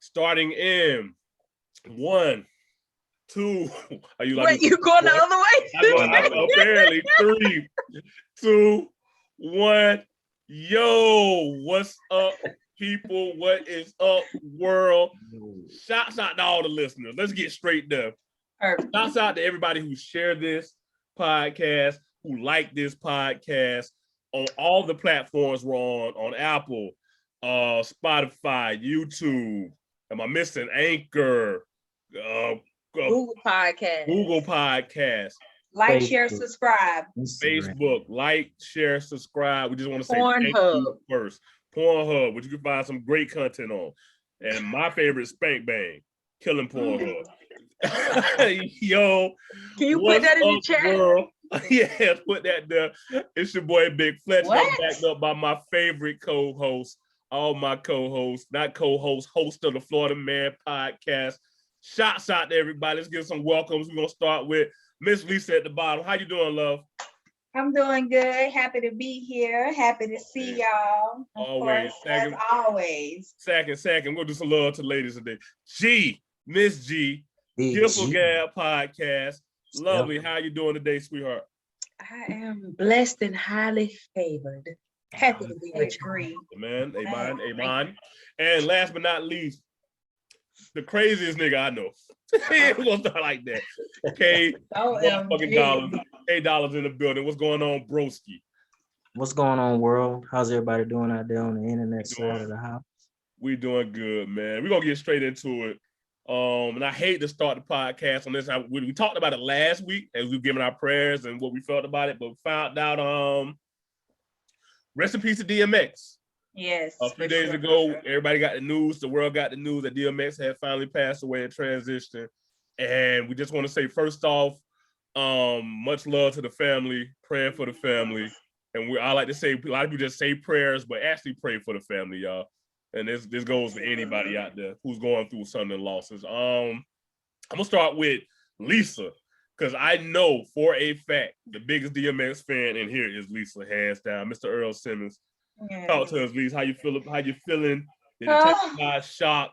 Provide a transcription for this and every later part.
Starting in 1, 2. Are you like? What, you going the other way? I'm apparently 3, 2, 1. Yo, what's up, people? What is up, world? Shouts out to all the listeners. Let's get straight there. Shouts out to everybody who shared this podcast, who liked this podcast on all the platforms we're on Apple, Spotify, YouTube. Am I missing Anchor? Google Podcast. Like, share, subscribe. Facebook, like, share, subscribe. We just want to say thank you first. Pornhub, which you can find some great content on. And my favorite, Spank Bang, killing Pornhub. Yo, can you put that in the chat? World? Yeah, put that there. It's your boy Big Fletch. I'm backed up by my favorite co-host, all my co-hosts, not co-host, host of the Florida Man podcast. Shouts out to everybody. Let's give some welcomes. We're gonna start with Miss Lisa at the bottom. How you doing, love? I'm doing good. Happy to be here. Happy to see y'all. Always. As always. Second. We're gonna do some love to ladies today. G, Miss G, Beautiful Gab podcast. Lovely. How you doing today, sweetheart? I am blessed and highly favored. Happy to be with you. Amen. Amen. And last but not least, the craziest nigga I know. We're gonna start like that. Kay Dollazz. Kay Dollazz in the building. What's going on, broski? What's going on, world? How's everybody doing out there on the internet side of the house? We doing good, man. We're gonna get straight into it. And I hate to start the podcast on this. We talked about it last week as we were giving our prayers and what we felt about it, but we found out rest in peace to D.M.X. Yes. A few days ago, everybody got the news. The world got the news that D.M.X had finally passed away in transition. And we just want to say, first off, much love to the family, praying for the family. And I like to say, a lot of people just say prayers, but actually pray for the family, y'all. And this goes for anybody out there who's going through sudden losses. I'm gonna start with Lisa, because I know for a fact the biggest D.M.X fan in here is Lisa, hands down. Mr. Earl Simmons. Yeah. Talk to us, Lisa. How you feeling? Did it take you shock?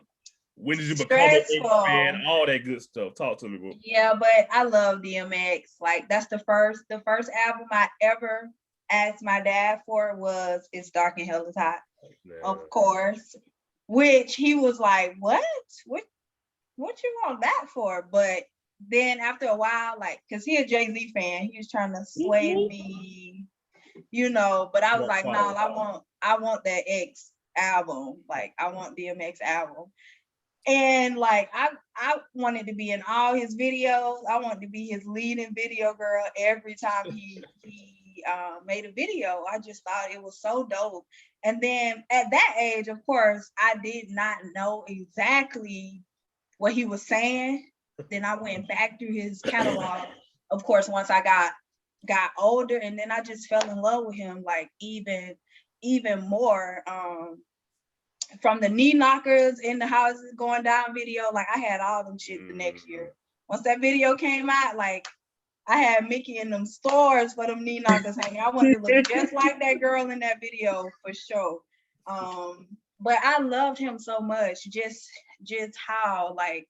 When did you become a big fan? All that good stuff. Talk to me, bro. Yeah, but I love D.M.X. Like, that's the first album I ever asked my dad for was It's Dark and Hell is Hot. Man. Of course. Which he was like, what you want that for? But then after a while, like, because he a Jay-Z fan, he was trying to sway me, but I was like, no, I want that X album. Like, I want DMX album. And like, I wanted to be in all his videos. I wanted to be his leading video girl every time he made a video. I just thought it was so dope. And then at that age, of course, I did not know exactly what he was saying. Then I went back through his catalog, of course, once I got older, and then I just fell in love with him, like, even more. From the knee knockers in the houses going down video, like, I had all them shit the next year. Once that video came out, like, I had Mickey in them stores for them knee knockers hanging. I wanted to look just like that girl in that video for sure. But I loved him so much, just how, like,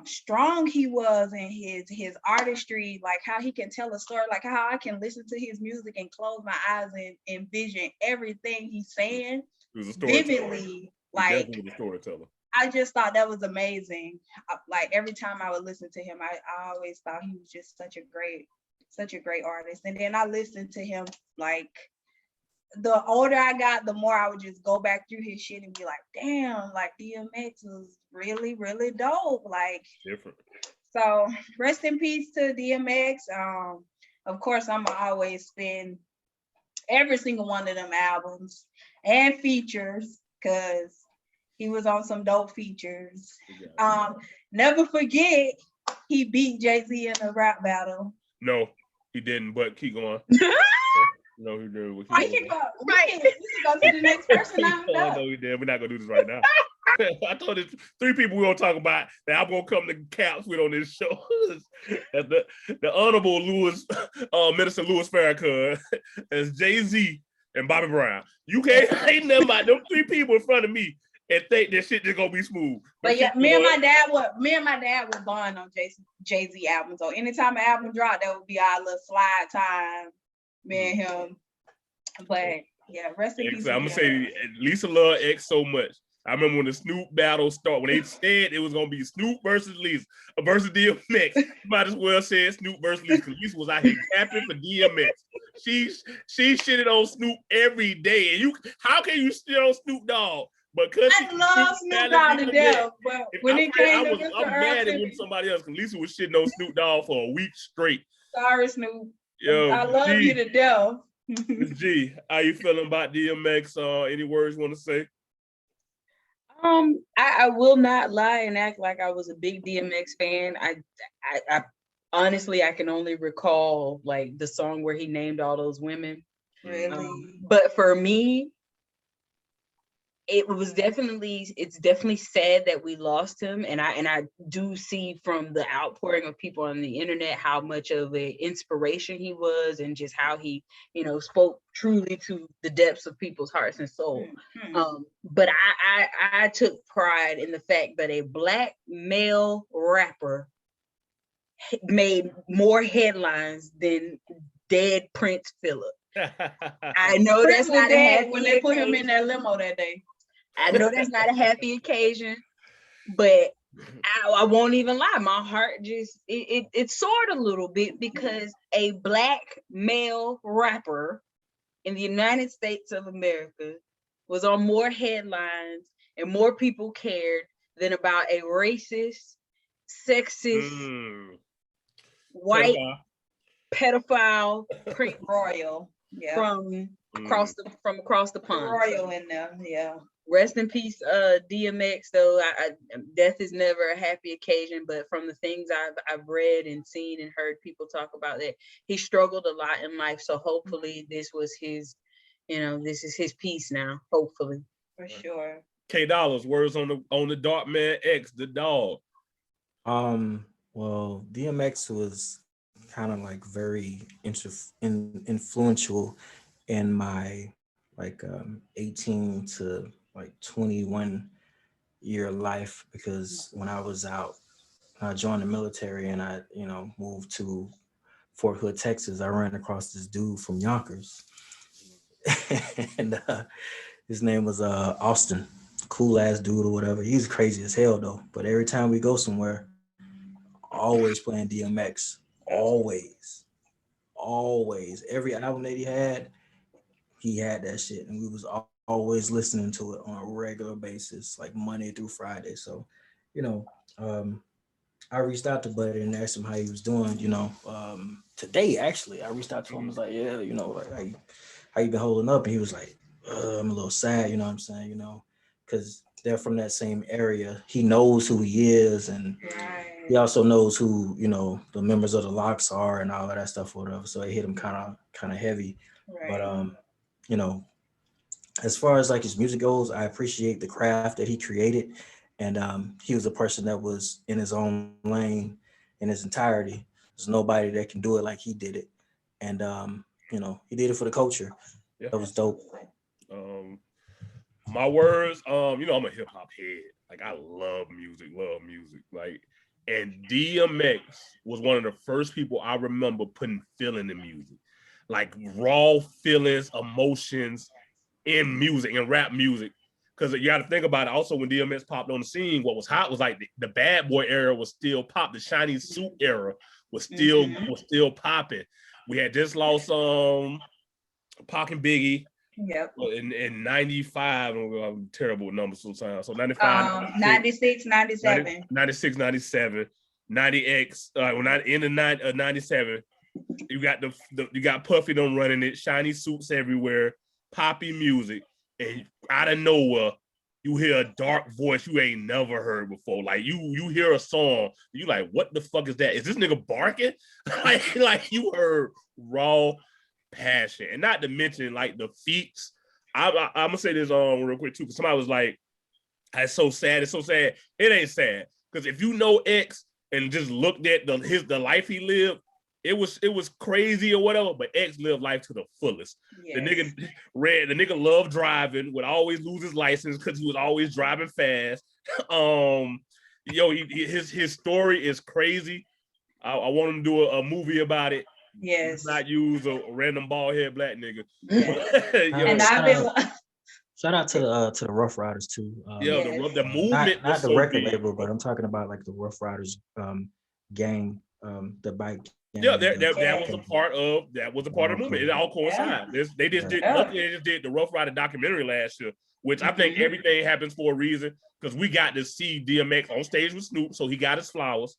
strong he was in his artistry, like how he can tell a story, like how I can listen to his music and close my eyes and envision everything he's saying vividly. Like, definitely a storyteller. I just thought that was amazing. Like, every time I would listen to him, I always thought he was just such a great artist. And then I listened to him, like, the older I got, the more I would just go back through his shit and be like, damn, like, DMX was really, really dope. Like, different. So rest in peace to DMX. Of course, I'm gonna always spin every single one of them albums and features, because he was on some dope features. Never forget, he beat Jay-Z in a rap battle. No, he didn't, but keep going. No, he did. We can go to the next person now. No, he did. We're not gonna do this right now. I told you 3 people we're gonna talk about that I'm gonna come to caps with on this show. the Honorable Minister Louis Farrakhan as Jay-Z and Bobby Brown. You can't ain't nothing about them 3 people in front of me and think that shit just gonna be smooth. But yeah, me and my dad would bond on Jay-Z albums. So anytime an album dropped, that would be our little slide time, me and him. But yeah, rest in peace. I'm gonna say Lisa love X so much. I remember when the Snoop battle started, when they said it was gonna be Snoop versus Lisa versus DMX. You might as well say Snoop versus Lisa. Lisa was out here capping for DMX. She shitted on Snoop every day. And how can you shit on Snoop Dogg? Because I love Snoop Dogg to death, but when it came to I'm mad at somebody else because Lisa was shitting on Snoop Dogg for a week straight. Sorry, Snoop. Yo, I love you to death. G, how you feeling about DMX? Any words you want to say? I will not lie and act like I was a big DMX fan. I honestly, I can only recall like the song where he named all those women. Really? But for me, it's definitely sad that we lost him. And I do see from the outpouring of people on the internet how much of an inspiration he was and just how he, spoke truly to the depths of people's hearts and soul. Mm-hmm. But I took pride in the fact that a Black male rapper made more headlines than dead Prince Phillip. I know Prince that's not dead when they put him in that limo that day. I know that's not a happy occasion, but I won't even lie. My heart just it soared a little bit because a Black male rapper in the United States of America was on more headlines and more people cared than about a racist, sexist, white pedophile Prince Royal, from across the pond. Royal in there, yeah. Rest in peace, DMX. Though death is never a happy occasion, but from the things I've read and seen and heard people talk about, that he struggled a lot in life. So hopefully this was his, this is his piece now. Hopefully, for sure. Kay Dollazz, words on the Dark Man X, the dog. Well, DMX was kind of like very influential in my 18 to 21 year life, because when I was out, I joined the military and I moved to Fort Hood, Texas. I ran across this dude from Yonkers and his name was Austin, cool ass dude or whatever. He's crazy as hell though, but every time we go somewhere, always playing DMX, always every album that he had that shit, and we was always listening to it on a regular basis, like Monday through Friday. So, I reached out to Buddy and asked him how he was doing. Today actually, I reached out to him. I was like, yeah, how you been holding up? And he was like, I'm a little sad. You know what I'm saying? Because they're from that same area. He knows who he is, and he also knows who the members of the Locks are and all of that stuff or whatever. So it hit him kind of heavy. Right. But as far as his music goes, I appreciate the craft that he created, and he was a person that was in his own lane in his entirety. There's nobody that can do it like he did it, and he did it for the culture. Yeah. That was dope. My words, I'm a hip hop head. I love music. And DMX was one of the first people I remember putting feeling in music, raw feelings, emotions in music and rap music. Because you got to think about it. Also, when DMX popped on the scene, what was hot was the bad boy era was still pop. The shiny suit era was still popping. We had just lost Pac and Biggie. Yep. In 95, I'm terrible with numbers sometimes. So 95, 96, 97. 96, 97, 90X, in the 97. You got Puffy them running it, shiny suits everywhere, poppy music, and out of nowhere, you hear a dark voice you ain't never heard before. You hear a song, you like, what the fuck is that? Is this nigga barking? like you heard raw passion, and not to mention the feats. I'm gonna say this real quick too, because somebody was like, "It's so sad." It's so sad. It ain't sad, because if you know X and just looked at the life he lived, it was crazy or whatever, but X lived life to the fullest. Yes. The nigga loved driving, would always lose his license because he was always driving fast. His story is crazy. I want him to do a movie about it. Yes. Not use a random bald head black nigga. And I've been shout out to the Rough Riders too. The movement, not the record label, but I'm talking about like the Rough Riders gang, the bike. Yeah, that was a part of the movement. It all coincides. They just did the Rough Rider documentary last year, which I think everything happens for a reason, because we got to see D.M.X on stage with Snoop, so he got his flowers.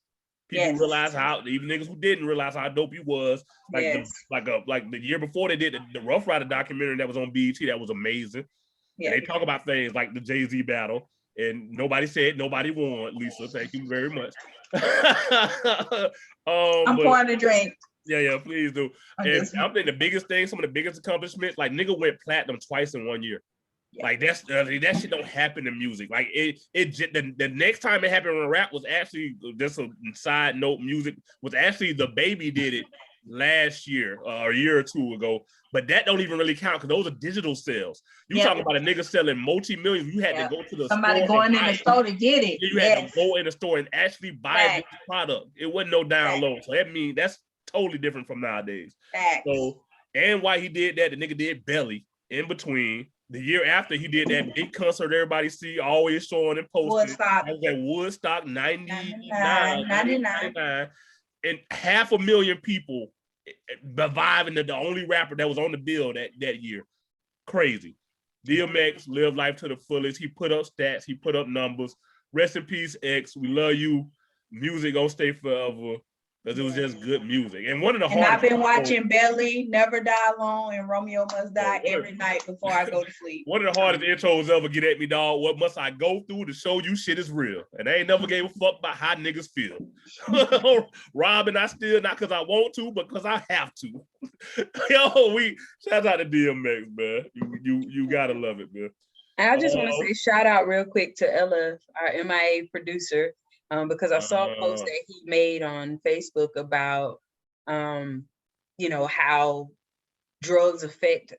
People realize how, even niggas who didn't realize how dope he was. Like the year before they did the Rough Rider documentary that was on BET, that was amazing. Yeah. And they talk about things like the Jay-Z battle, and nobody said nobody won. Lisa, thank you very much. I'm pouring a drink. Yeah, please do. And I think the biggest thing, some of the biggest accomplishments, like nigga went platinum twice in 1 year. Yeah. Like that shit don't happen in music. Like the next time it happened in rap was actually, just a side note, music was actually the Baby did it last year or a year or two ago, but that don't even really count because those are digital sales. You talking about a nigga selling multi-millions. You had to go to the somebody store going in the store to get it. You had to go in the store and actually buy this product. It wasn't no download. So that means that's totally different from nowadays. So, and why he did that, the nigga did Belly in between. The year after, he did that big concert everybody see, always showing and posting. Woodstock. I was at Woodstock 99. And 500,000 people reviving the only rapper that was on the bill that year. Crazy. D.M.X lived life to the fullest. He put up stats. He put up numbers. Rest in peace, X. We love you. Music gonna stay forever. Because it was just good music. And one of the hardest. I've been watching Belly, Never Die Alone, and Romeo Must Die every night before I go to sleep. One of the hardest intros ever. Get at me, dog. What must I go through to show you shit is real? And I ain't never gave a fuck about how niggas feel. Robbing, I still, not because I want to, but because I have to. Yo, shout out to DMX, man. You gotta love it, man. And I just want to say shout out real quick to Ella, our MIA producer. Because I saw a post that he made on Facebook about, how drugs affect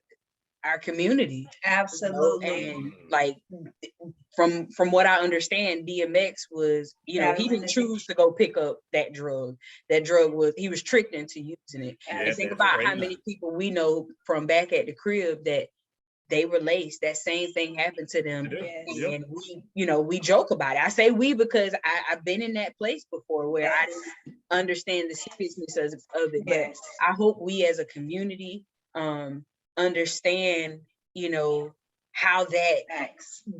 our community. Absolutely. And like, from what I understand, DMX was, he didn't choose to go pick up that drug. That drug he was tricked into using it. And think about how many people we know from back at the crib that they were laced. That same thing happened to them. And we joke about it. I say we because I've been in that place before where I didn't understand the seriousness of it. But I hope we as a community understand, how that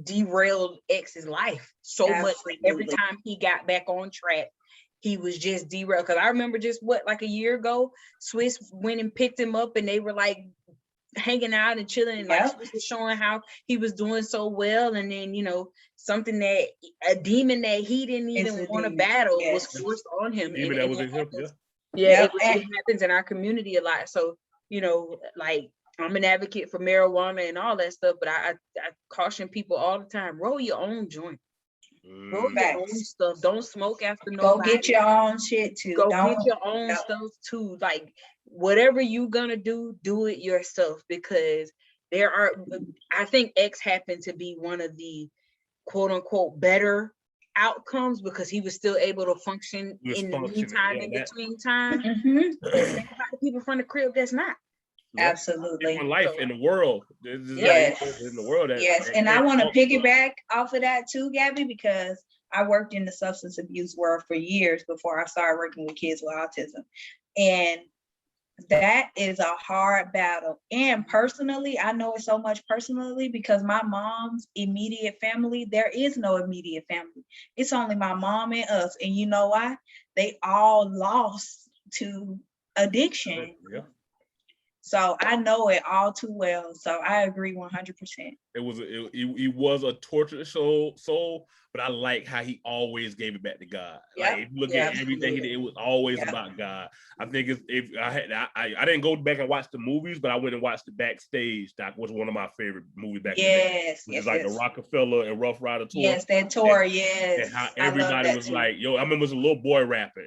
derailed X's life so much. Like every time he got back on track, he was just derailed. Because I remember just like a year ago, Swiss went and picked him up and they were like hanging out and chilling, and like Swiss was showing how he was doing so well, and then something that a demon that he didn't even want to battle was forced on him. Even that was in him, it happens in our community a lot. So like I'm an advocate for marijuana and all that stuff, but I caution people all the time: roll your own joint. Roll your own stuff. Don't smoke after nobody. Go get your own shit too. Get your own stuff too. Like whatever you gonna do it yourself, because I think X happened to be one of the quote unquote better outcomes because he was still able to function in the meantime, in between time. People from the crib that's not. Absolutely. In life, in the world. In the world. And I want to piggyback off of that too, Gabby, because I worked in the substance abuse world for years before I started working with kids with autism. And that is a hard battle. And personally, I know it so much personally because my mom's immediate family, there is no immediate family. It's only my mom and us. And you know why? They all lost to addiction. So I know it all too well. So I agree 100%. He was a tortured soul, but I like how he always gave it back to God. Yep. Like if you look at everything he did, it was always about God. I think I didn't go back and watch the movies, but I went and watched the Backstage. That was one of my favorite movies back in the day. Which is like the Rockefeller and Rough Rider tour. Yes, that tour, yes. And how everybody was like, yo, I remember it was a little boy rapper.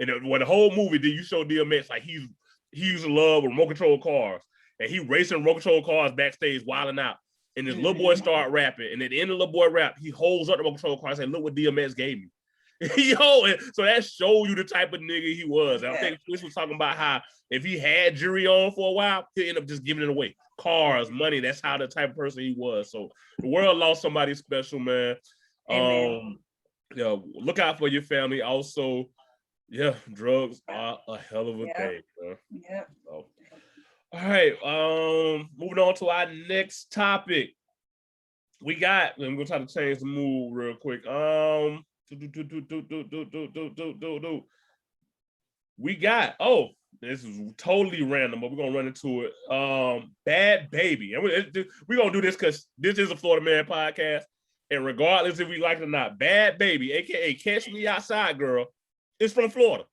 And when the whole movie, did you show D.M.X. like he used to love remote control cars. And he racing remote control cars backstage, wilding out. And this little boy start rapping. And at the end of the little boy rap, he holds up the remote control car and said, look what D.M.X. gave me. Yo, and so that showed you the type of nigga he was. And I think Fletch was talking about how if he had jury on for a while, he'd end up just giving it away. Cars, money, that's how the type of person he was. So the world lost somebody special, man. Look out for your family. Also, drugs are a hell of a thing, man. Yep. So, all right, moving on to our next topic. I'm gonna try to change the mood real quick. We got, this is totally random, but we're gonna run into it. Bad Babie. And we're gonna do this because this is a Florida Man podcast. And regardless if we like it or not, Bad Babie, aka Catch Me Outside Girl, is from Florida.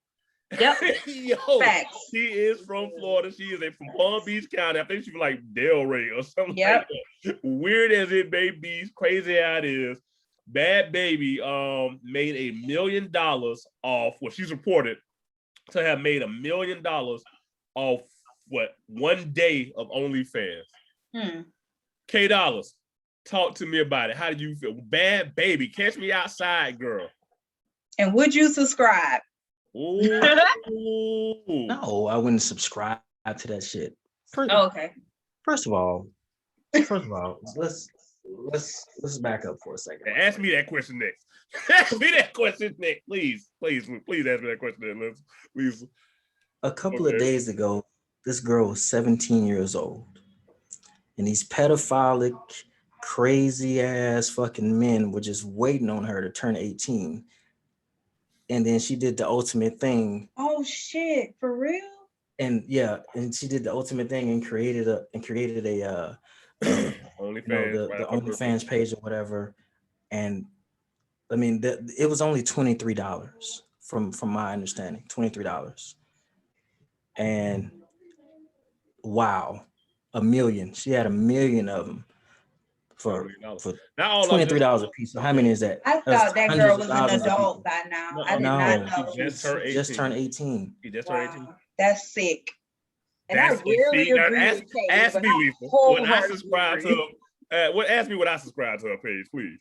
Yep. Yo, Facts. she is from Florida. She is from Palm Beach County. I think she's from like Delray or something like that. Weird as it may be, crazy how it is. Bad Babie made $1 million off, she's reported to have made $1 million off one day of OnlyFans. Kay Dollazz, talk to me about it. How do you feel? Bad Babie, Catch Me Outside Girl. And would you subscribe? No, I wouldn't subscribe to that shit. Okay. First of all, let's back up for a second. Ask me that question next. Ask me that question next, please. Please ask me that question next. Please. A couple of days ago, this girl was 17 years old, and these pedophilic, crazy ass fucking men were just waiting on her to turn 18. And then she did the ultimate thing. Oh shit, for real? And she did the ultimate thing and created a OnlyFans, the OnlyFans page or whatever. And I mean, it was only $23 from my understanding, $23. And wow, 1 million. She had 1 million of them for $23 a piece. So how many is that? I thought that girl was an adult by now. I did not know. She just turned 18. She just turned 18. That's sick. And I really agree with Kay. Ask me, Lisa, when I subscribe to ask me what I subscribe to her page, please.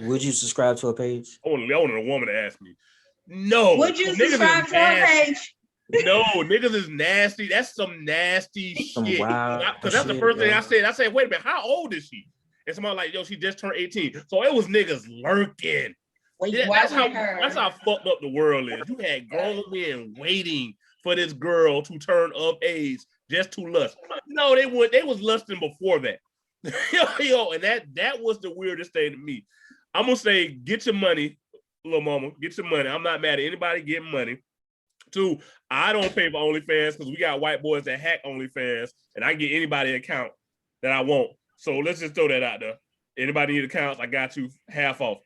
Would you subscribe to a page? I wanted a woman to ask me. No. Would you subscribe to her page? No, niggas is nasty. That's some nasty shit. Because that's the first thing I said. I said, wait a minute, how old is she? And somebody like, yo, she just turned 18. So it was niggas lurking. That's how fucked up the world is. You had grown men waiting for this girl to turn of age just to lust. No, they was lusting before that. Yo, and that was the weirdest thing to me. I'm gonna say, get your money, little mama, get your money. I'm not mad at anybody getting money. 2, I don't pay for OnlyFans because we got white boys that hack OnlyFans, and I can get anybody an account that I want. So let's just throw that out there. Anybody need accounts? I got you half off.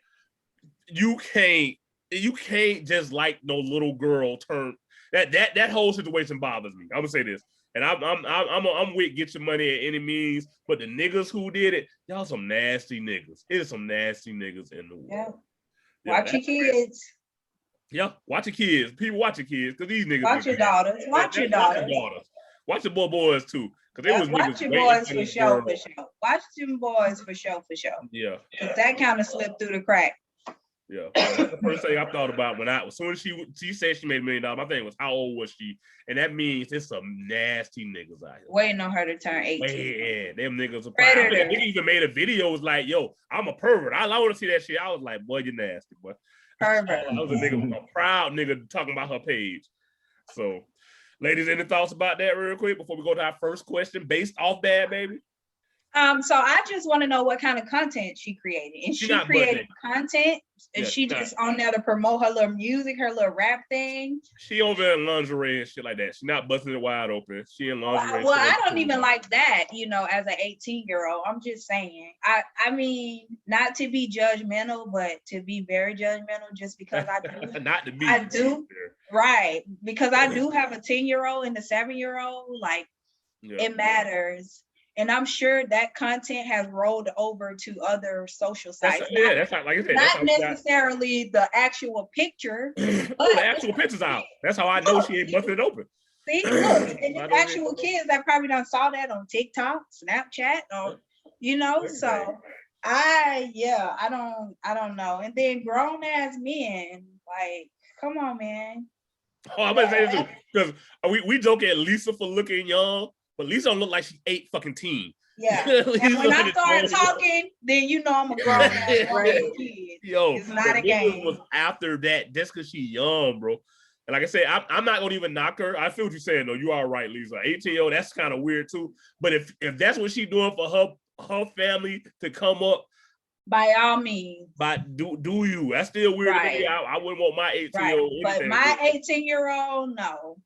You can't just like no little girl turn. That whole situation bothers me. I'm gonna say this, and I'm with get your money at any means. But the niggas who did it, y'all some nasty niggas. There's some nasty niggas in the world. Yeah. Watch your kids. Yeah, watch your kids. People watch your kids because these niggas. Watch your daughters. Watch your daughters. Watch your boys too. Watch your boys for sure. Watch them boys for sure. Yeah. Because that kind of slipped through the crack. Yeah. That's the first thing I thought about as soon as she said she made $1 million, my thing was how old was she? And that means there's some nasty niggas out here. Waiting on her to turn 18. Man, them niggas are predators. They even made a video was like, yo, I'm a pervert. I want to see that shit. I was like, boy, you're nasty, boy. Pervert. I was a proud nigga talking about her page. So, ladies, any thoughts about that real quick before we go to our first question based off Bad Babie? So I just want to know what kind of content she created. And she created content, and she just on there to promote her little music, her little rap thing. She over in lingerie and shit like that. She not busting it wide open. She in lingerie. Well, I don't even like that, as an 18-year-old. I'm just saying. I mean, not to be judgmental, but to be very judgmental just because I do. Not to be. I do. Right. Because I do have a 10-year-old and a 7-year-old. Like, it matters. And I'm sure that content has rolled over to other social sites. That's how, like I said, not necessarily the actual picture. But the actual picture's out. That's how I know she ain't busting it open. See, look, and the actual kids that probably done saw that on TikTok, Snapchat, or so I don't know. And then grown ass men, like, come on, man. Oh, I'm gonna say this because we joke at Lisa for looking young. But Lisa don't look like she's 8 fucking teen. Yeah. And when I start talking, then I'm a grown ass kid. Yo, it's not a game. Was after that, just because she's young, bro. And like I said, I'm not gonna even knock her. I feel what you're saying though. You are right, Lisa. 18-year-old, that's kind of weird too. But if that's what she's doing for her family to come up, by all means. But do you? That's still weird to me. I wouldn't want my 18-year-old. But my 18-year-old, no.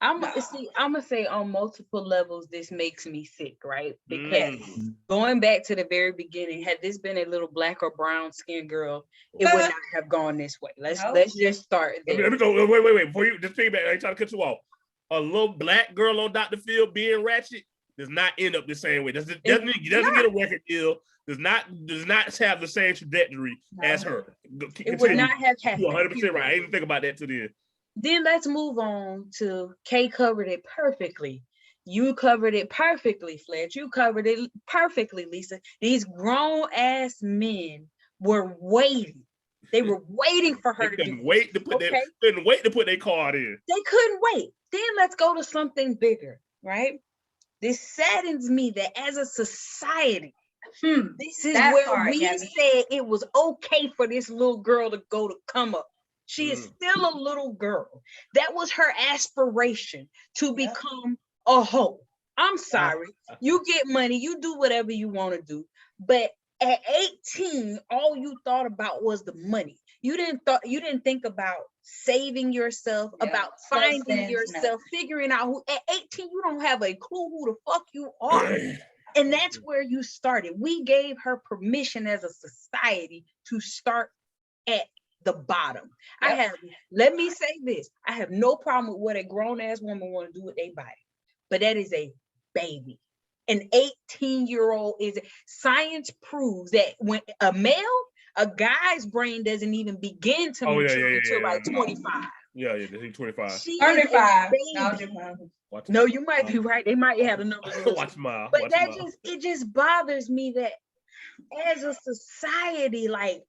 I'm gonna say on multiple levels, this makes me sick, right? Because going back to the very beginning, had this been a little black or brown skinned girl, it would not have gone this way. Let's just start there. Wait. Before you just piggyback, I ain't trying to cut you off. A little black girl on Dr. Phil being ratchet does not end up the same way. Doesn't get a record deal. Does not have the same trajectory as her. It would not have happened. You're 100% right. I didn't even think about that till then. Then let's move on to Kay covered it perfectly. You covered it perfectly, Fletch. You covered it perfectly, Lisa. These grown ass men were waiting. They were waiting for her to couldn't wait to put their card in. They couldn't wait. Then let's go to something bigger, right? This saddens me that as a society, this is where we said it was okay for this little girl to go to come up. She is still a little girl. That was her aspiration to become a hoe. I'm sorry. You get money, you do whatever you want to do. But at 18, all you thought about was the money. You didn't think about saving yourself, about finding yourself, figuring out who. At 18, you don't have a clue who the fuck you are. And that's where you started. We gave her permission as a society to start at the bottom. Let me say this. I have no problem with what a grown-ass woman want to do with their body, but that is a baby. An 18-year-old science proves that when a guy's brain doesn't even begin to mature until like 25. Yeah, he's 25. 35. No, you might be right. They might have the numbers. But it just bothers me that as a society, like,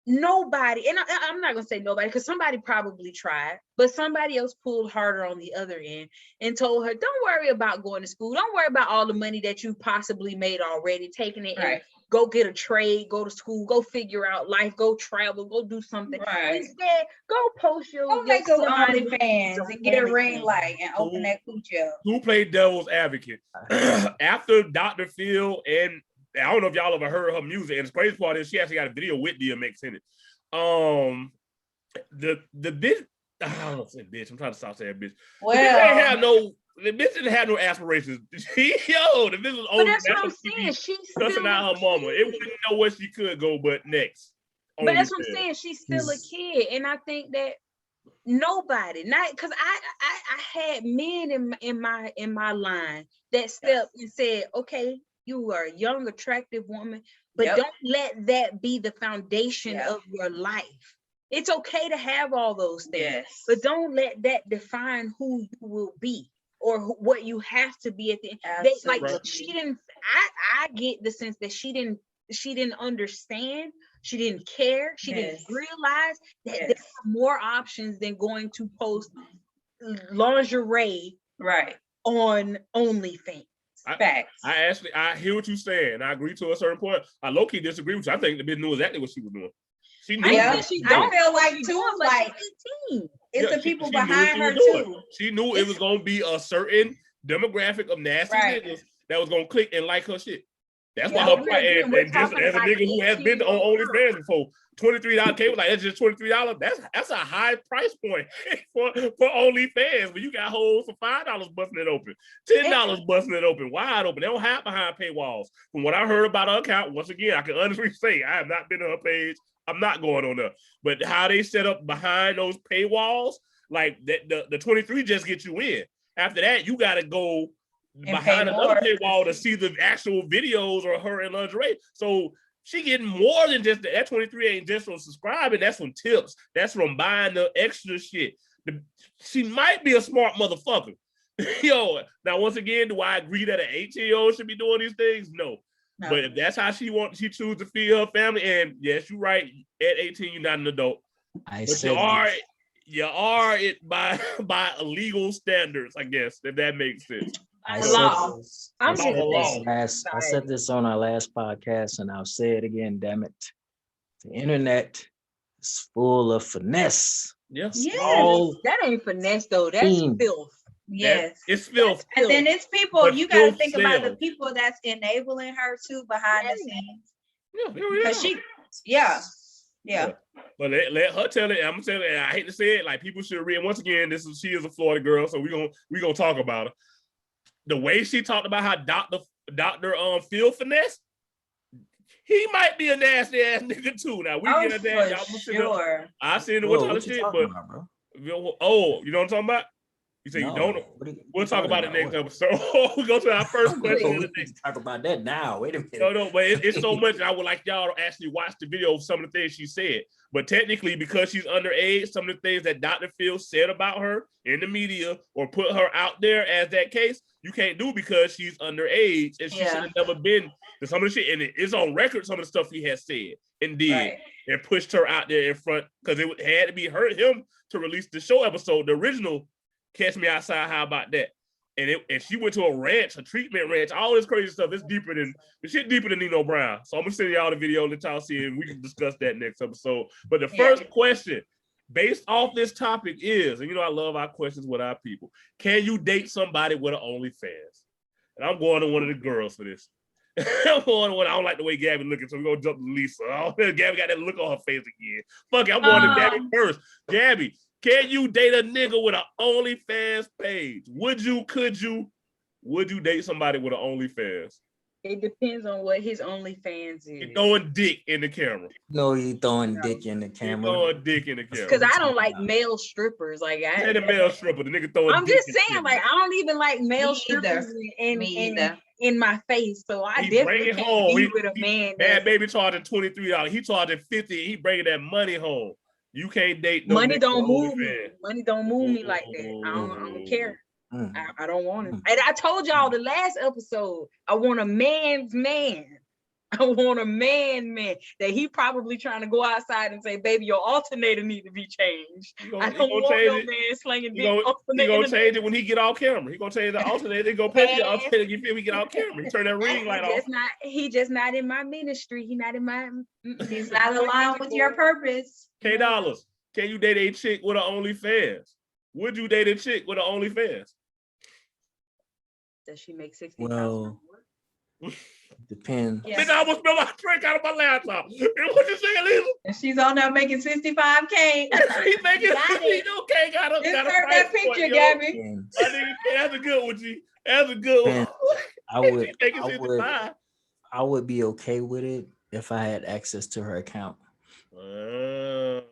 nobody, and I'm not gonna say nobody because somebody probably tried, but somebody else pulled harder on the other end and told her, don't worry about going to school. Don't worry about all the money that you possibly made already, taking it and go get a trade, go to school, go figure out life, go travel, go do something. Instead, go post your make a Onlyfans and get a ring light and open that coochie up. Who played devil's advocate? After Dr. Phil and I don't know if y'all ever heard her music, and the crazy part is she actually got a video with D.M.X in it. The bitch, I don't know, say bitch. I'm trying to stop saying bitch. Well, the bitch didn't have no aspirations. The bitch was only. But that's what I'm saying. She's cussing out her mama. It wouldn't know where she could go, but next. But that's what I'm saying. She's still a kid, and I think that nobody, not because I had men in my line that stepped and said, okay, you are a young, attractive woman, but don't let that be the foundation of your life. It's okay to have all those things, but don't let that define who you will be or what you have to be at the end. She didn't. I get the sense that she didn't understand. She didn't care. She didn't realize that there are more options than going to post lingerie on OnlyFans. I hear what you're saying. I agree to a certain point. I low-key disagree with you. I think the bitch knew exactly what she was doing. She knew. I feel like too, like 18. It's the people behind her too. She knew it was gonna be a certain demographic of nasty niggas that was gonna click and like her shit. That's why her price. And just as a nigga who has been on OnlyFans before, $23 cable, like that's just $23. That's a high price point for OnlyFans. When you got hoes for $5 busting it open, $10 busting it open, wide open. They don't have behind paywalls. From what I heard about her account, once again, I can honestly say I have not been to her page. I'm not going on there. But how they set up behind those paywalls, like the 23 just gets you in. After that, you gotta go behind another paywall to see the actual videos or her in lingerie. So she getting more than just that 23 ain't just from subscribing. That's from tips. That's from buying the extra shit. She might be a smart motherfucker. Yo, now once again, do I agree that an 18-year-old should be doing these things? No. But if that's how she choose to feed her family, and yes, you're right. At 18, you're not an adult. You are it by illegal standards, I guess, if that makes sense. I said this on our last podcast, and I'll say it again. Damn it, the internet is full of finesse. Yes. That ain't finesse though. That's filth. Yes, it's filth. And then it's people. But you got to think about the people that's enabling her too behind the scenes. Because yeah. But let her tell it. I'm gonna tell it. I hate to say it. Like people should read. Once again, she is a Florida girl, so we gonna talk about her. The way she talked about how Dr. Phil finesse, he might be a nasty ass nigga too. Now we get that. Y'all sure. I seen what y'all shit, but about, you know what I'm talking about? You say you don't. We'll talk about it next episode. We go to our first question. We can talk about that now. Wait a minute. No, but it's so much. I would like y'all to actually watch the video of some of the things she said. But technically, because she's underage, some of the things that Dr. Phil said about her in the media or put her out there as that case, you can't do because she's underage and she should have never been to some of the shit. And it's on record, some of the stuff he has said and did and pushed her out there in front because it had to be him to release the show episode, the original Catch Me Outside. How about that? And she went to a ranch, a treatment ranch, all this crazy stuff. It's deeper than Nino Brown. So I'm gonna send y'all the video, let y'all see it, and we can discuss that next episode. But the first question, based off this topic, is, and I love our questions with our people. Can you date somebody with an OnlyFans? And I'm going to one of the girls for this. I'm going to one. I don't like the way Gabby looking, so we're gonna jump to Lisa. Oh, Gabby got that look on her face again. Fuck it, I'm going to Gabby first. Gabby, can you date a nigga with an OnlyFans page? Would you date somebody with an OnlyFans? It depends on what his OnlyFans is. He's throwing dick in the camera. No, he throwing dick in the camera. He's throwing dick in the camera. Because I don't like male strippers. Like the male stripper, the nigga throwing. I'm dick just saying, like I don't even like male strippers in my face. So I definitely can't be with a man. Bad Babie charging $23. He charging $50. He bringing that money home. You can't date no money. Don't move me. Money don't move me like that. I don't care. I don't want it. And I told y'all the last episode, I want a man's man. I want a man that he probably trying to go outside and say, baby, your alternator need to be changed. I don't want no man slinging dick. He gonna change it when he get off camera. He gonna change the alternator. He gonna pay the alternator. You feel me? Get off camera. He turn that ring light off. He just not in my ministry. He's not aligned with your purpose. Kay Dollazz, can you date a chick with an OnlyFans? Would you date a chick with an OnlyFans? Does she make $60,000? Well, depends. Yeah. Nigga, I almost spilled my drink out of my laptop. What you saying, Lisa? And she's on there making $65K. He's making $62K. Got that picture, Gabby. That's a good one, G. That's a good one. I would be okay with it if I had access to her account. Why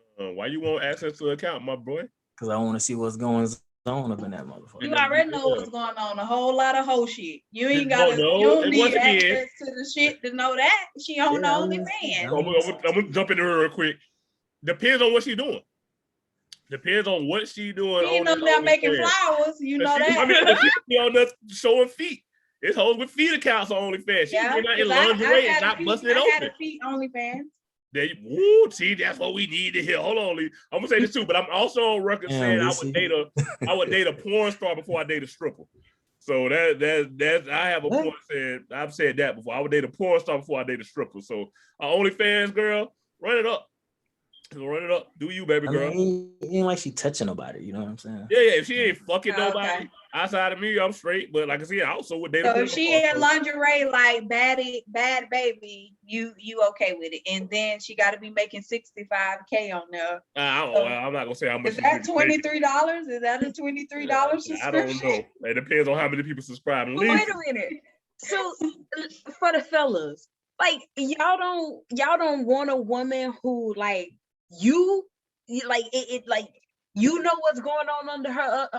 you want access to her account, my boy? Because I want to see what's going on up in that motherfucker. You already know what's going on. A whole lot of whole shit. You ain't got you don't need access to the shit to know that. She on the OnlyFans. I'm gonna jump into her real quick. Depends on what she's doing. Depends on what she's doing. You know they're making flowers. You know that. I mean, she be on there showing feet. It's hoes with feet accounts on OnlyFans. She's not in lingerie and not busting it open. I had a feet OnlyFans. See, that's what we need to hear. Hold on, Lee. I'm gonna say this too, but I'm also on record saying I would date a porn star before I date a stripper. So that I have a point saying I've said that before. I would date a porn star before I date a stripper. So OnlyFans girl, run it up. Run it up. Do you, baby girl? I mean, it ain't like she touching nobody. You know what I'm saying? Yeah. If she ain't fucking Oh, nobody okay. outside of me, I'm straight. But like I said, I also would date. So if she in lingerie like Bad Babie, you okay with it? And then she got to be making $65K on there. I'm not gonna say how much. Is that $23? Is that a $23 subscription? I don't know. It depends on how many people subscribe. Wait a minute. So for the fellas, like y'all don't want a woman who like you like it like you know what's going on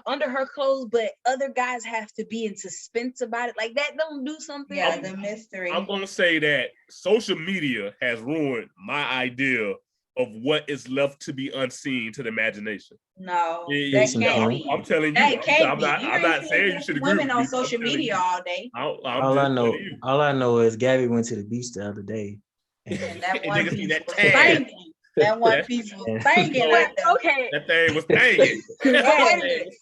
under her clothes, but other guys have to be in suspense about it. Like that don't do something. Yeah, the mystery. I'm gonna say that social media has ruined my idea of what is left to be unseen to the imagination. No, that can't be. I'm telling you. That can't I'm not saying you should agree women with on me. social media all day. All I know is Gabby went to the beach the other day. And that one Nigga see piece that was tag. banging. That one piece was banging. Like that. Okay. That thing was banging.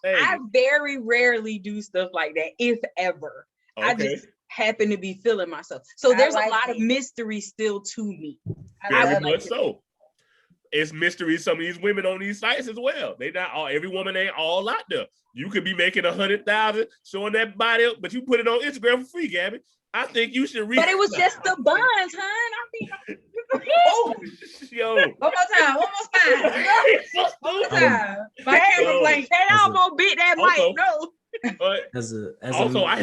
I very rarely do stuff like that, if ever. Okay. I just happen to be feeling myself. So there's like a lot it. of mystery still to me. Very much so. It's mystery. Some of these women on these sites as well. They not all. Every woman ain't all out there. You could be making 100,000 showing that body up, but you put it on Instagram for free, Gabby. I think you should read. But it was just the buns, huh? I mean, oh, yo. One more time. One more time. My camera blank. They almost beat that mic. No. But I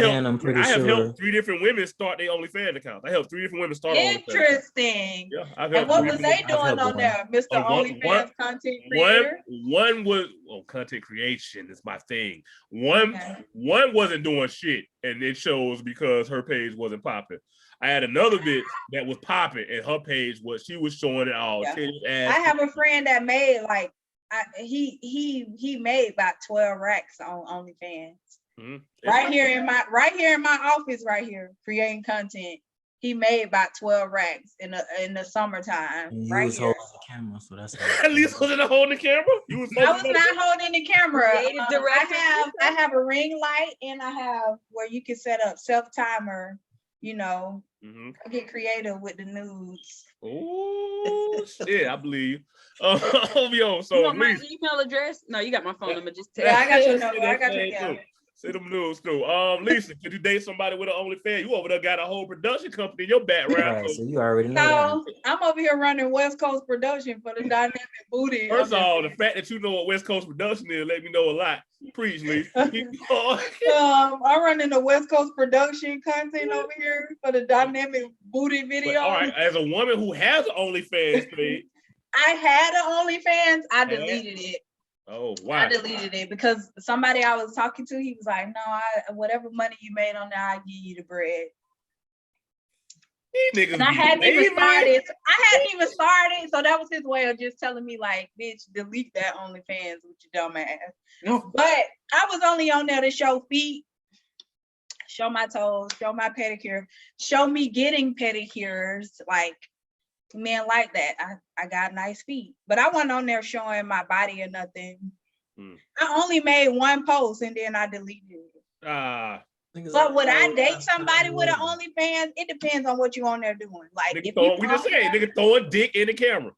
have helped 3 different women start their OnlyFans accounts. I helped 3 different women start. Interesting. Yeah, and what was they doing on there, Mr. OnlyFans content creator? One was content creation is my thing. One wasn't doing shit, and it shows because her page wasn't popping. I had another bitch that was popping, and her page she was showing it all. I have a friend that made like. He made about 12 racks on OnlyFans. Mm-hmm. Right here in my office, right here, creating content. He made about 12 racks in the summertime. And right was here. holding the camera, so that's at least wasn't holding the camera. I was not holding the camera. I have a ring light and I have where you can set up self-timer, you know. Mm-hmm. I get creative with the nudes. Oh shit, I believe. Yo, so you want my email address? No, you got my phone number. Just I got your number. I got your Send them news too. Lisa, could you date somebody with an OnlyFans? You over there got a whole production company in your background. Right, so you already know. So I'm over here running West Coast Production for the Dynamic Booty. First of all, the fact that you know what West Coast Production is, let me know a lot. Preach, Lisa. I'm running the West Coast Production content over here for the Dynamic Booty video. But, all right, as a woman who has an OnlyFans page, I had an OnlyFans. I deleted it. Oh, why? I deleted it because somebody I was talking to, he was like, no, whatever money you made on there, I'll give you the bread. And I hadn't even started. So that was his way of just telling me, like, bitch, delete that OnlyFans with your dumb ass. No. But I was only on there to show feet, show my toes, show my pedicure, show me getting pedicures. Like, men like that. I got nice feet, but I wasn't on there showing my body or nothing. I only made one post and then I deleted it. But would I date somebody with an OnlyFans? It depends on what you on there doing. Like nigga throwing dick in the camera.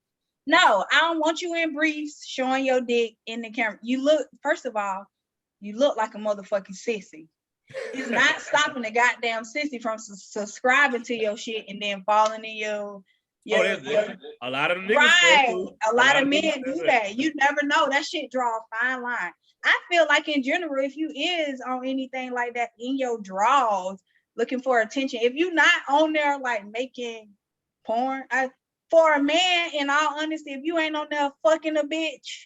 No, I don't want you in briefs showing your dick in the camera. First of all, you look like a motherfucking sissy. It's not stopping the goddamn sissy from subscribing to your shit and then falling in your a lot of niggas. Right. A lot of men do that. You never know. That shit draw a fine line. I feel like in general, if you is on anything like that in your draws, looking for attention, if you not on there like making porn, for a man, in all honesty, if you ain't on there fucking a bitch,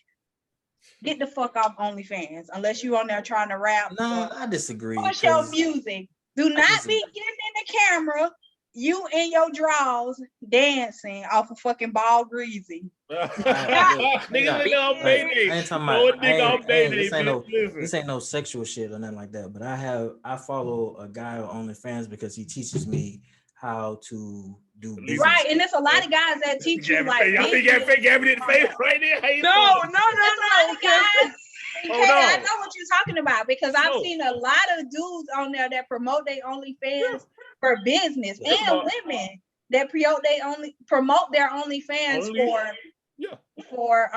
get the fuck off OnlyFans. Unless you on there trying to rap. No, I disagree. Push your music. Do not be getting in the camera. You in your drawers dancing off of fucking Ball Greasy. This ain't no sexual shit or nothing like that. But I follow a guy on OnlyFans because he teaches me how to do business. Right, and there's a lot of guys that teach you like. Y'all think you fake Gabby in the face right there? No. Guys. I know what you're talking about because I've seen a lot of dudes on there that promote their OnlyFans for business and women that promote their OnlyFans for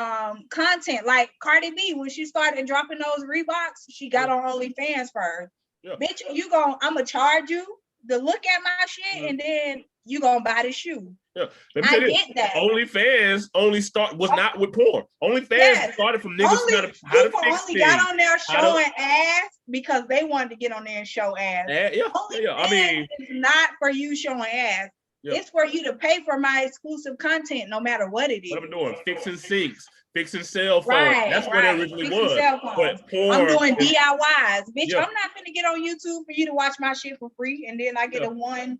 content. Like Cardi B, when she started dropping those Reeboks, she got on OnlyFans first. Bitch, I'ma charge you to look at my shit, and then you gonna buy the shoe. I get that. OnlyFans was not with porn. OnlyFans started from niggas people only got on there showing ass because they wanted to get on there and show ass. I mean, it's not for you showing ass. It's for you to pay for my exclusive content, no matter what it is. What I'm doing, fixing sinks, fixing cell phones. That's what it originally was. But porn, I'm doing DIYs, bitch. I'm not gonna get on YouTube for you to watch my shit for free, and then I get a one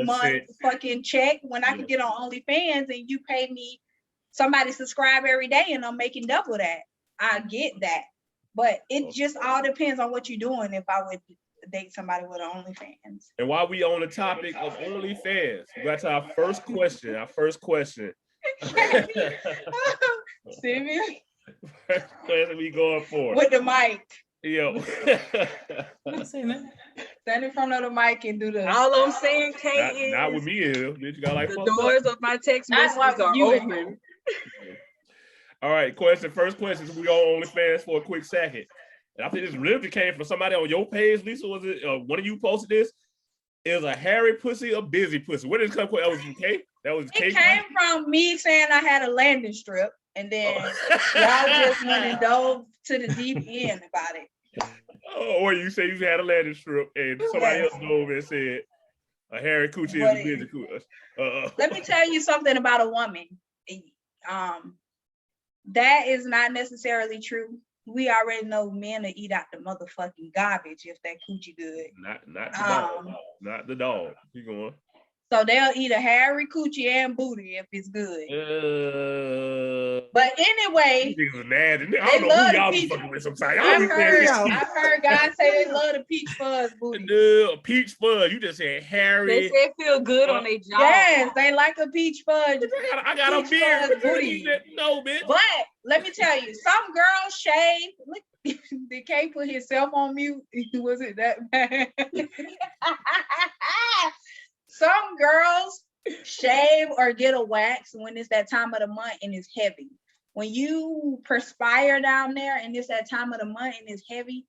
month fucking check when I can get on OnlyFans and you pay me. Somebody subscribe every day, and I'm making double that. I get that, but it just all depends on what you're doing. If I would date somebody with an OnlyFans. And while we on the topic of OnlyFans, we got to our first question. Serious? First question we going for. With the mic. Yo. Stand in front of the mic and do the. All I'm saying, Kay, is not with me here. Bitch, you got like the doors of my text messages are open. All right, first question. So we on OnlyFans for a quick second. And I think this literally came from somebody on your page, Lisa. Was it one of you posted this? Is a hairy pussy or busy pussy? Where did it come from? That was from Kay? It came from me saying I had a landing strip, and then y'all just went and dove to the deep end about it. Or you say you had a landing strip, and somebody else dove and said a hairy coochie is a busy coochie. Let me tell you something about a woman. That is not necessarily true. We already know men will eat out the motherfucking garbage if that coochie good. Not the dog. Not the dog. Keep going. So they'll eat a hairy coochie and booty if it's good. But anyway, I don't know who y'all be fucking with sometimes. I've heard guys say they love the peach fuzz booty. Peach fuzz. You just said hairy. They say it feel good on their jaw. Yes, they like a peach fuzz. I got a beard. Booty. No, bitch. But let me tell you, some girls shave. Look, did Kay put himself on mute? Was it that bad? Some girls shave or get a wax when it's that time of the month and it's heavy. When you perspire down there and it's that time of the month and it's heavy,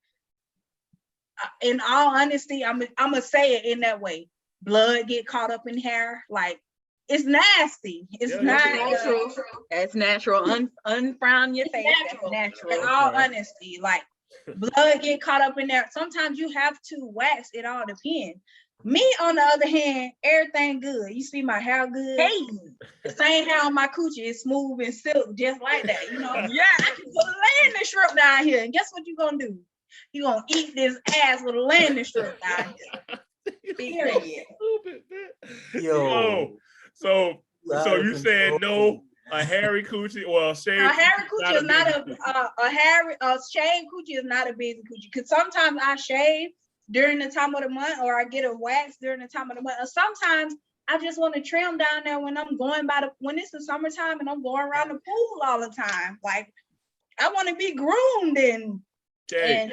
in all honesty, I'm gonna say it in that way. Blood get caught up in hair, like it's nasty. It's not natural. That's natural. Unfrown your face. That's natural. In all honesty, like blood get caught up in there. Sometimes you have to wax. It all depends. Me, on the other hand, everything good. You see my hair good. Hey, the same hair on my coochie is smooth and silk, just like that. You know, I can put a landing strip down here, and guess what you gonna do? You gonna eat this ass with a landing strip down here. Period. Yo. So you said no, a hairy coochie or a shaved. A hairy coochie is not a shaved coochie is not a busy coochie. Cause sometimes I shave during the time of the month, or I get a wax during the time of the month. Or sometimes I just want to trim down there when I'm going when it's the summertime and I'm going around the pool all the time. Like I want to be groomed and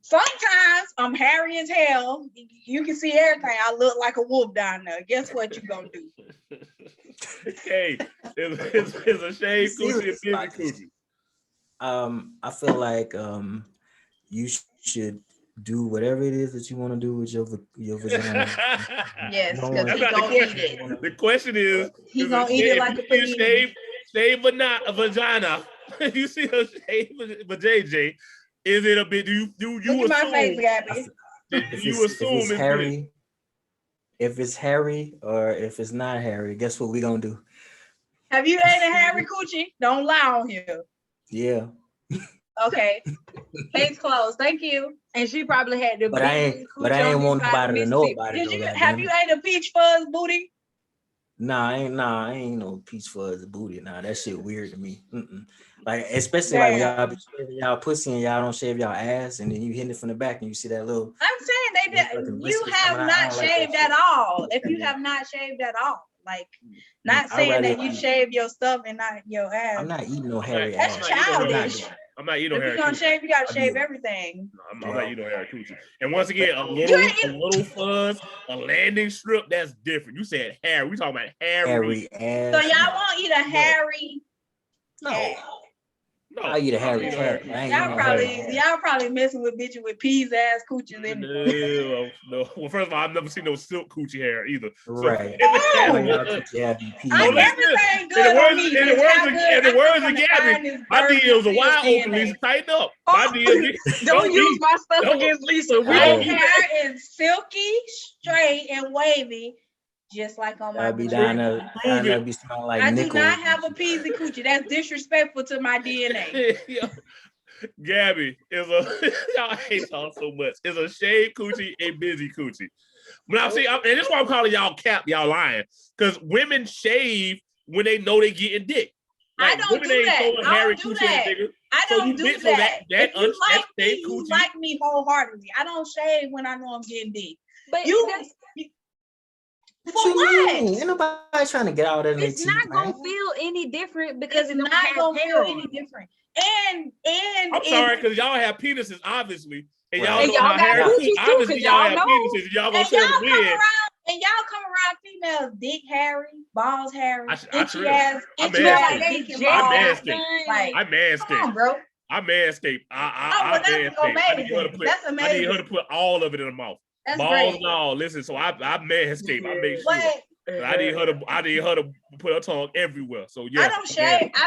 sometimes I'm hairy as hell. You can see everything. I look like a wolf down there. Guess what you gonna do? Okay, it's a shade coochie, a busy coochie. I feel like you should do whatever it is that you want to do with your vagina. Yes, because he's gonna eat it. The question is, he's gonna eat it like a shave a vagina. You see a shave but JJ, is it a bit? Do you look at my face, Gabby? You assume it's hairy. If it's hairy or if it's not hairy, guess what we gonna do? Have you ate a hairy coochie? Don't lie on here. Yeah. Okay. Case closed. Thank you. And she probably had the. But I ain't want nobody to know about it. Have you ate a peach fuzz booty? Nah, I ain't no peach fuzz booty. Nah, that shit weird to me. Like, especially like when y'all be shaving y'all pussy and y'all don't shave y'all ass, and then you hitting it from the back and you see that little. I'm saying you have not shaved at all. If you have not shaved at all, Like, not saying that you shave your stuff and not your ass. I'm not eating no hairy ass. That's childish. I'm not eating no hairy If you're gonna coochie. shave, you gotta shave everything. I'm not eating no hairy coochie. And once again, a little fuzz, a landing strip, that's different. You said hair. We talking about hairy ass. So y'all won't eat a hairy? No. I eat a hairy cat. Y'all probably messing with bitches with peas ass coochies in it. No. Well, first of all, I've never seen no silk coochie hair either. Right. Everything good on me. In the words of Gabby, my DMs are wide open, Lisa. Tighten up. My DMs. Don't use my stuff against Lisa. My hair is silky, straight, and wavy. Just like on my be down there be smelling like I nickel. do not have a peasy coochie. That's disrespectful to my DNA. Gabby is a y'all hate y'all so much. Is a shaved coochie a busy coochie? When I see, and this is why I'm calling y'all cap, y'all lying, because women shave when they know they getting dick. Like, I don't do that. I don't do that. I don't do that. If you like me, you like me wholeheartedly. I don't shave when I know I'm getting dick. But what you mean? Ain't nobody trying to get out of it. It's not gonna feel any different because it's not gonna feel any different. And I'm sorry, because y'all have penises, obviously, and y'all know how hairy coochies obviously y'all have penises, and y'all gonna show the win. And y'all come around females, dick hairy, balls hairy, itchy ass, I'm manscaped. I'm manscaped. Come on, bro. I'm manscaped. I'm manscaped. That's amazing. I need her to put all of it in the mouth. That's balls great. And all. Listen, so I manscape. I make sure. I need her to put her tongue everywhere. So yeah. I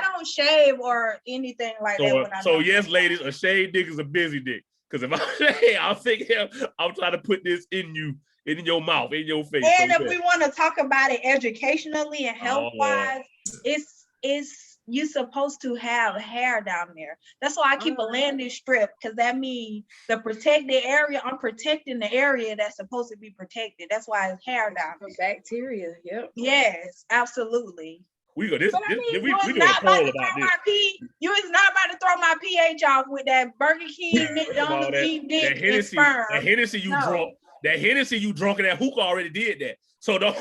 don't shave or anything like that. So yes, ladies, a shaved dick is a busy dick. Because if I shave, I'm thinking I'm trying to put this in you, in your mouth, in your face. And if we want to talk about it educationally and health wise, it's you're supposed to have hair down there. That's why I keep a landing strip, because that means the protected area, I'm protecting the area that's supposed to be protected. That's why it's hair down there. Bacteria, yep. Yes, absolutely. We do a poll about this. You is not about to throw my pH off with that Burger King, McDonald's, dick and sperm. That Hennessy you drunk. That Hennessy you drunk, and that hookah already did that. So don't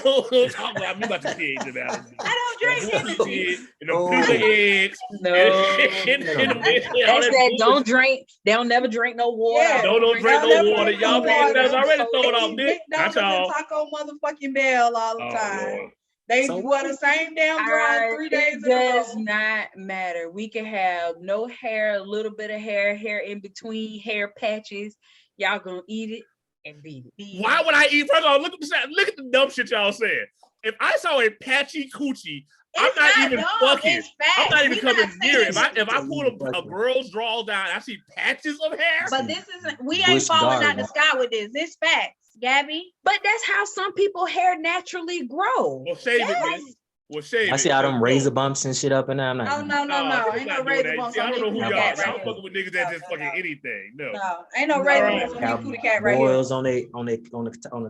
talk about me about the pH analysis. I don't drink Hennessy. And the eggs. No. That's that don't drink. They'll never drink no water. Yeah, don't drink no water. Y'all guys already throwing off dick. That's all. Taco motherfucking Bell all the time. They wear the same damn drawers 3 days in a row. It does not matter. We can have no hair, a little bit of hair in between, hair patches. Y'all gonna eat it and beat it. Why would I eat? First of all, look at the dumb shit y'all saying. If I saw a patchy coochie, I'm not even fucking. I'm not even coming near it. If I pull a girl's draw down, I see patches of hair. But this isn't. We ain't falling out the sky with this. This facts, Gabby. But that's how some people hair naturally grow. Well, shave it. Well, shave I see all them razor bumps and shit up in there. I'm not. No. Ain't no razor bumps. I don't know who y'all are. Y'all fucking with niggas that just fucking anything. No, ain't no razor bumps on the cat right here. Boils on the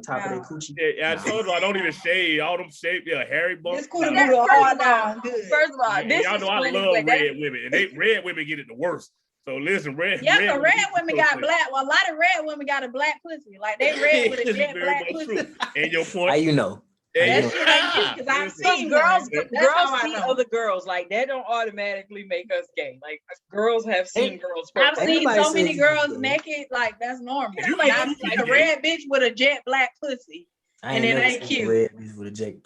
top of their coochie. Yeah, I told you I don't even shave. All them shave, hairy bumps. This coochie noodle all down. First of all, y'all know I love red women, and red women get it the worst. So listen, red women got black. Well, a lot of red women got a black pussy. Like they red with a jet black pussy. And your point. How you know? That's because I've seen girls see other girls. Like that don't automatically make us gay. Like girls have seen girls. I've seen so many girls naked. Like that's normal. I've seen a red bitch with a jet black pussy, and it ain't cute. Red bitch with a jet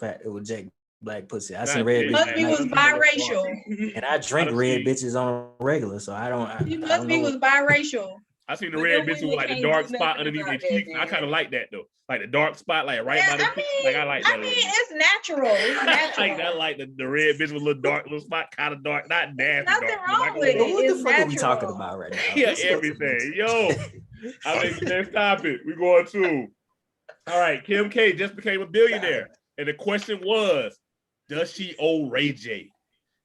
black pussy. I seen red bitch. Must be was biracial. And I drink red bitches on regular, so I don't. You must be was biracial. I seen the red bitch with like the dark spot underneath their cheeks. I kind of like that though, like the dark spot, like right by the cheeks. Like I like that. I mean, it's natural. It's natural. I like the red bitch with a little dark, little spot, kind of dark, not nasty. Nothing wrong with it. What the fuck are we talking about right now? Yeah, everything. Yo, I think next topic we going to. All right, Kim K just became a billionaire, and the question was, does she owe Ray J?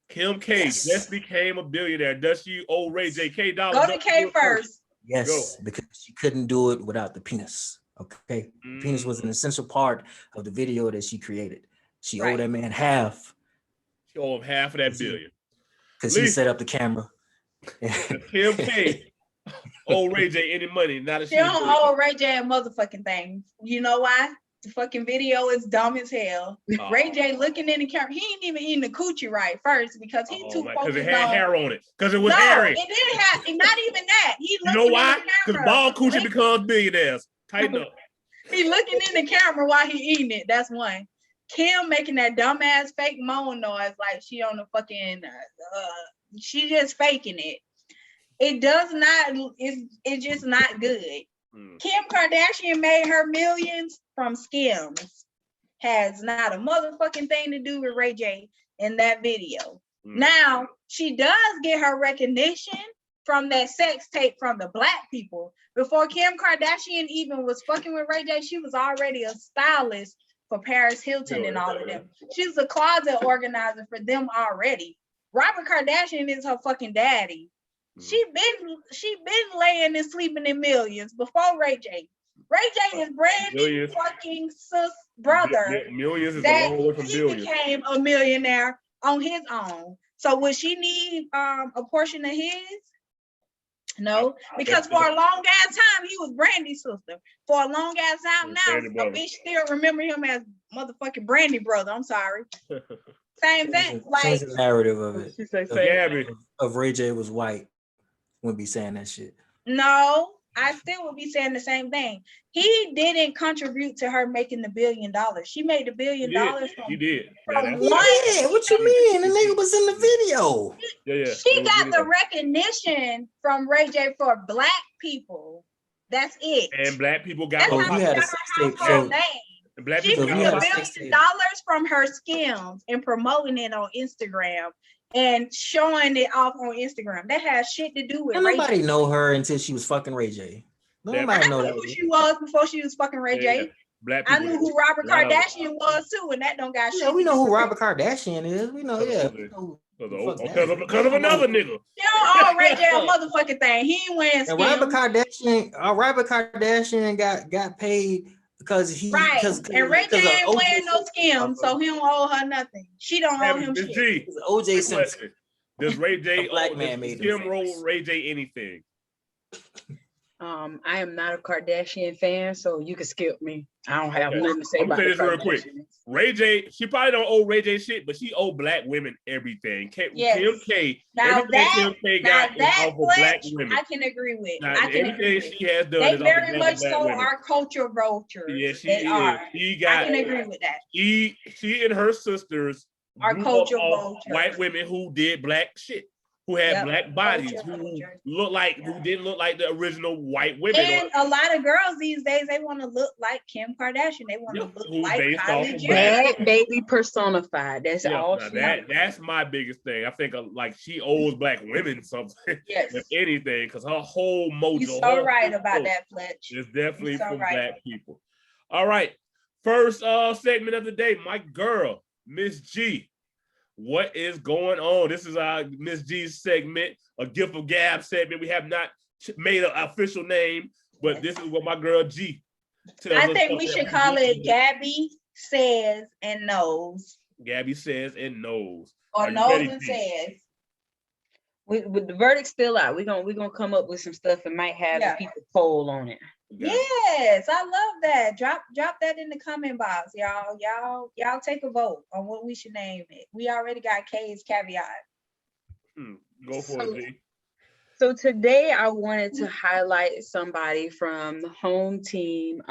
Kim K just became a billionaire. Does she owe Ray J? Kay Dollazz. Go to K first. Yes, because she couldn't do it without the penis. Okay, the penis was an essential part of the video that she created. She owed that man half. She owed him half of that billion because he set up the camera. Kim K owe Ray J any money? Not she don't owe Ray J a motherfucking thing. You know why? The fucking video is dumb as hell. Ray J looking in the camera. He ain't even eating the coochie right first because he too focused on. Because it had hair on it. Because it was hairy. It didn't have. Not even that. He you know why? Because bald coochie becomes billionaires. Tighten up. He looking in the camera while he eating it. That's one. Kim making that dumbass fake moan noise like she on the fucking. She just faking it. It does not. It's just not good. Kim Kardashian made her millions from Skims. Has not a motherfucking thing to do with Ray J in that video. Now, she does get her recognition from that sex tape from the Black people. Before Kim Kardashian even was fucking with Ray J, she was already a stylist for Paris Hilton and all of them. She's a closet organizer for them already. Robert Kardashian is her fucking daddy. She been laying and sleeping in millions before Ray J. Ray J is Brandy's fucking sis brother. Millions is a long way from billions. He became a millionaire on his own. So would she need a portion of his? No, because for a long ass time he was Brandy's sister. For a long ass time now, a bitch still remember him as motherfucking Brandy brother. I'm sorry. Same thing. Change the narrative of it. Of of Ray J was white. Wouldn't be saying that shit. No, I still would be saying the same thing. He didn't contribute to her making the $1 billion. She made the $1 billion from. He did. From what you mean? The nigga was in the video. Yeah. She got the recognition from Ray J for Black people. That's it. And Black people got. That's how you had a sex tape. So Black she people made got $1 billion from her Skims and promoting it on Instagram and showing it off on Instagram. That has shit to do with Ray J. Nobody know her until she was fucking Ray J. Nobody know that. I knew who she was before she was fucking Ray J. Black I knew who Robert Kardashian was too, and that don't got shit. Yeah, we know who Robert Kardashian is. We know, Because of another nigga. You know, all Ray J a motherfucking thing. He ain't wearing Skims. Robert Kardashian got paid because he and Ray J ain't wearing no Skims, so he don't owe her nothing. She don't owe him shit. OJ Simpson. Does Ray J black man made him roll Ray J anything? I am not a Kardashian fan, so you can skip me. I don't have nothing to say about this real quick. Ray J, she probably don't owe Ray J shit, but she owe Black women everything. Kim K, now that Kim K got off of Black women. I can agree with. Now, I can agree with. She has done they is very much so women. Are culture vultures. Yeah, she they is. are. I can agree with that. She and her sisters are culture vultures. White women who did Black shit. Who had Black bodies, who didn't look like the original white women. And a lot of girls these days, they want to look like Kim Kardashian. They want to look like Kylie Jenner. Bad Babie personified. That's all. That's my biggest thing. I think like she owes Black women something, if anything, because her whole mojo. You're so right about that, Fletch. It's definitely for Black people. All right, first segment of the day, my girl, Miss G. What is going on? This is our Miss G's segment, a gift of gab segment. We have not made an official name, but this is what my girl G tells us. I think we should call it Gabby Says and Knows. Gabby Says and Knows. Or Knows and Says. With the verdict's still out, we're gonna come up with some stuff and might have the people poll on it. Yes, I love that. Drop that in the comment box, y'all. Y'all take a vote on what we should name it. We already got K's caveat. Go for it, G. So today I wanted to highlight somebody from the home team,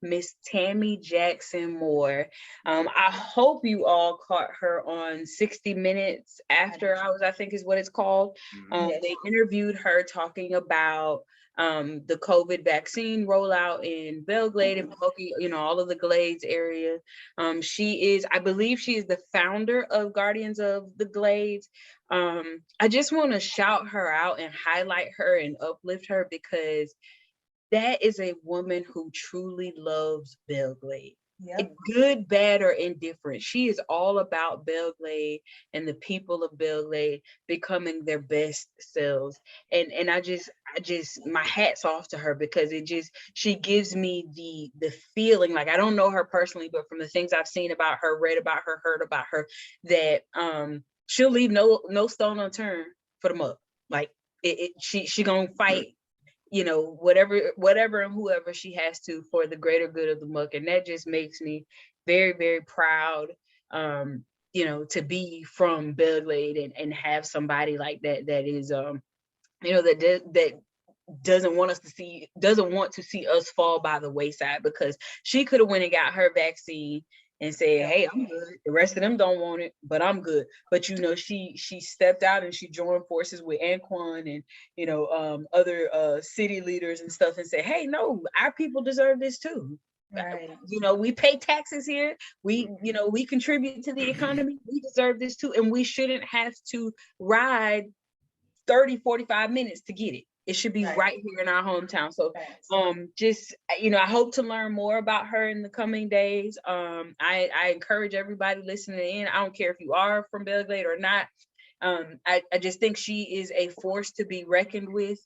Miss Tammy Jackson Moore. I hope you all caught her on 60 Minutes After Hours, I think is what it's called. They interviewed her talking about the COVID vaccine rollout in Belglade and Pahokee, all of the Glades area. I believe she is the founder of Guardians of the Glades. I just want to shout her out and highlight her and uplift her because that is a woman who truly loves Belglade. Good, bad, or indifferent. She is all about Belglade and the people of Belglade becoming their best selves. And I just my hat's off to her because she gives me the feeling, like I don't know her personally, but from the things I've seen about her, read about her, heard about her, that she'll leave no stone unturned for the mug. Like she gonna fight you know, whatever and whoever she has to for the greater good of the muck. And that just makes me very, very proud, you know, to be from Belgrade and have somebody like that is, you know, that doesn't want to see us fall by the wayside, because she could have went and got her vaccine and said, hey, I'm good. The rest of them don't want it, but I'm good. But, you know, she stepped out and she joined forces with Anquan and, you know, other city leaders and stuff, and said, hey, no, our people deserve this too. Right. You know, we pay taxes here. We, you know, we contribute to the economy. We deserve this too. And we shouldn't have to ride 30, 45 minutes to get it. It should be right here in our hometown. So just, you know, I hope to learn more about her in the coming days. I encourage everybody listening in. I don't care if you are from Belgrade or not. I just think she is a force to be reckoned with.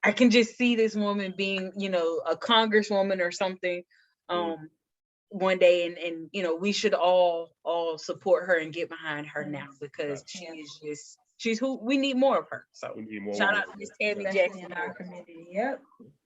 I can just see this woman being, you know, a congresswoman or something one day, and you know, we should all support her and get behind her now, because she is just, she's who we need more of her. So we need more. Shout out to Miss Tammy Jackson in our community. Yep,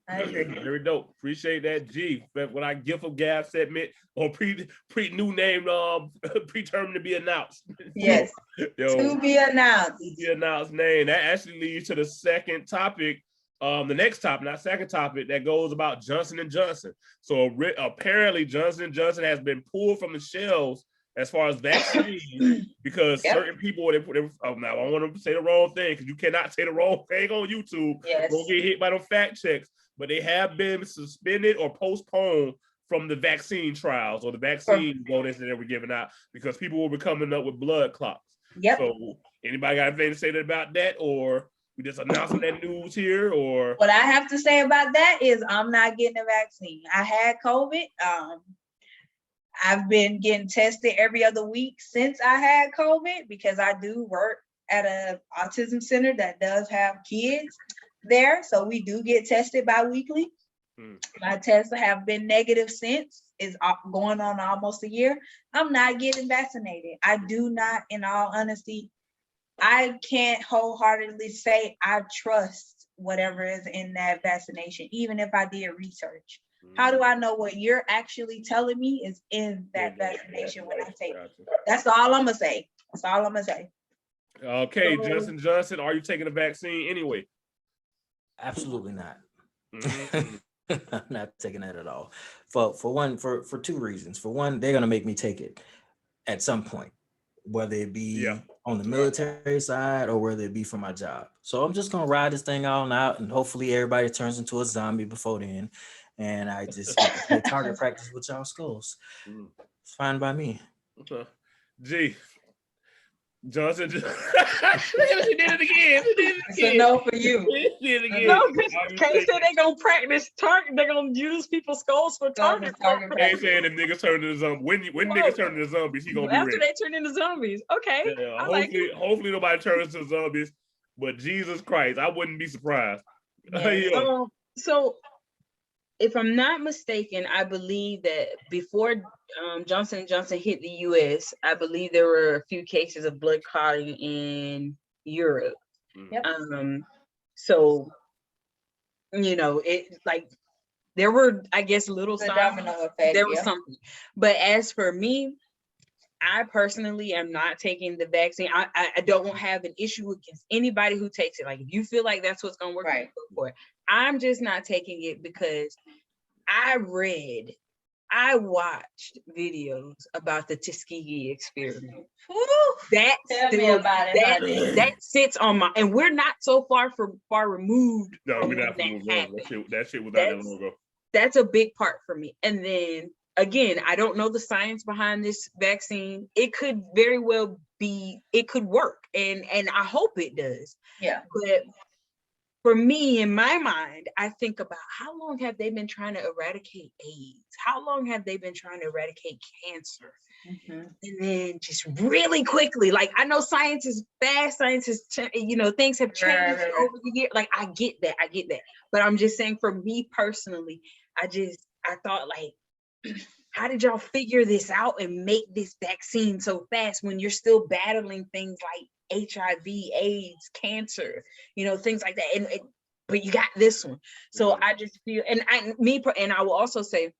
I agree. Very dope. Appreciate that, G. But when I give a gap segment or pre new name preterm to be announced. Yes. Yo, to be announced. To be announced name. That actually leads to the second topic. The next topic, not second topic, that goes about Johnson & Johnson. So apparently Johnson & Johnson has been pulled from the shelves as far as vaccines, because certain people, now I want to say the wrong thing, because you cannot say the wrong thing on YouTube. Yes. Don't get hit by them fact checks, but they have been suspended or postponed from the vaccine trials or the vaccine bonus that they were giving out, because people were coming up with blood clots. Yep. So anybody got anything to say about that, or we just announcing that news here? Or what I have to say about that is I'm not getting a vaccine. I had COVID. I've been getting tested every other week since I had COVID, because I do work at an autism center that does have kids there. So we do get tested bi-weekly. My tests have been negative since. It's going on almost a year. I'm not getting vaccinated. I do not, in all honesty, I can't wholeheartedly say I trust whatever is in that vaccination, even if I did research. How do I know what you're actually telling me is in that vaccination when I take it? That's all I'm gonna say. That's all I'm gonna say. Okay, so, Johnson, are you taking the vaccine anyway? Absolutely not. I'm not taking that at all. For two reasons. For one, they're gonna make me take it at some point, whether it be on the military side or whether it be for my job. So I'm just gonna ride this thing on out, and hopefully everybody turns into a zombie before then. And I just get to play target practice with y'all skulls. It's fine by me. Okay. G. Johnson. She did it again. It's a no for you. She did it again. No, Kay said they're gonna practice target. They're gonna use people's skulls for target. Kay saying if niggas turn into zombies, when niggas turn into zombies, he gonna be after ready. they turn into zombies. Okay. Yeah, hopefully nobody turns into zombies. But Jesus Christ, I wouldn't be surprised. Yeah. So, if I'm not mistaken, I believe that before Johnson & Johnson hit the U.S., I believe there were a few cases of blood clotting in Europe. Yep. So, you know, it like there were, I guess, little signs. Domino effect. There was something. But as for me, I personally am not taking the vaccine. I don't have an issue against anybody who takes it. Like, if you feel like that's what's going to work, go for it. I'm just not taking it because I watched videos about the Tuskegee experiment. Tell me about it. That sits on my, and we're not so far removed. No, we're not removed. That shit was out that long ago. That's a big part for me. And then again, I don't know the science behind this vaccine. It could very well be, it could work, and I hope it does. Yeah. But for me, in my mind, I think about how long have they been trying to eradicate AIDS? How long have they been trying to eradicate cancer? And then just really quickly, like, I know science is fast, things have changed over the year. Like, I get that. But I'm just saying, for me personally, I thought, like, how did y'all figure this out and make this vaccine so fast when you're still battling things like HIV, AIDS, cancer, things like that? And but you got this one. So I just feel, and I will also say,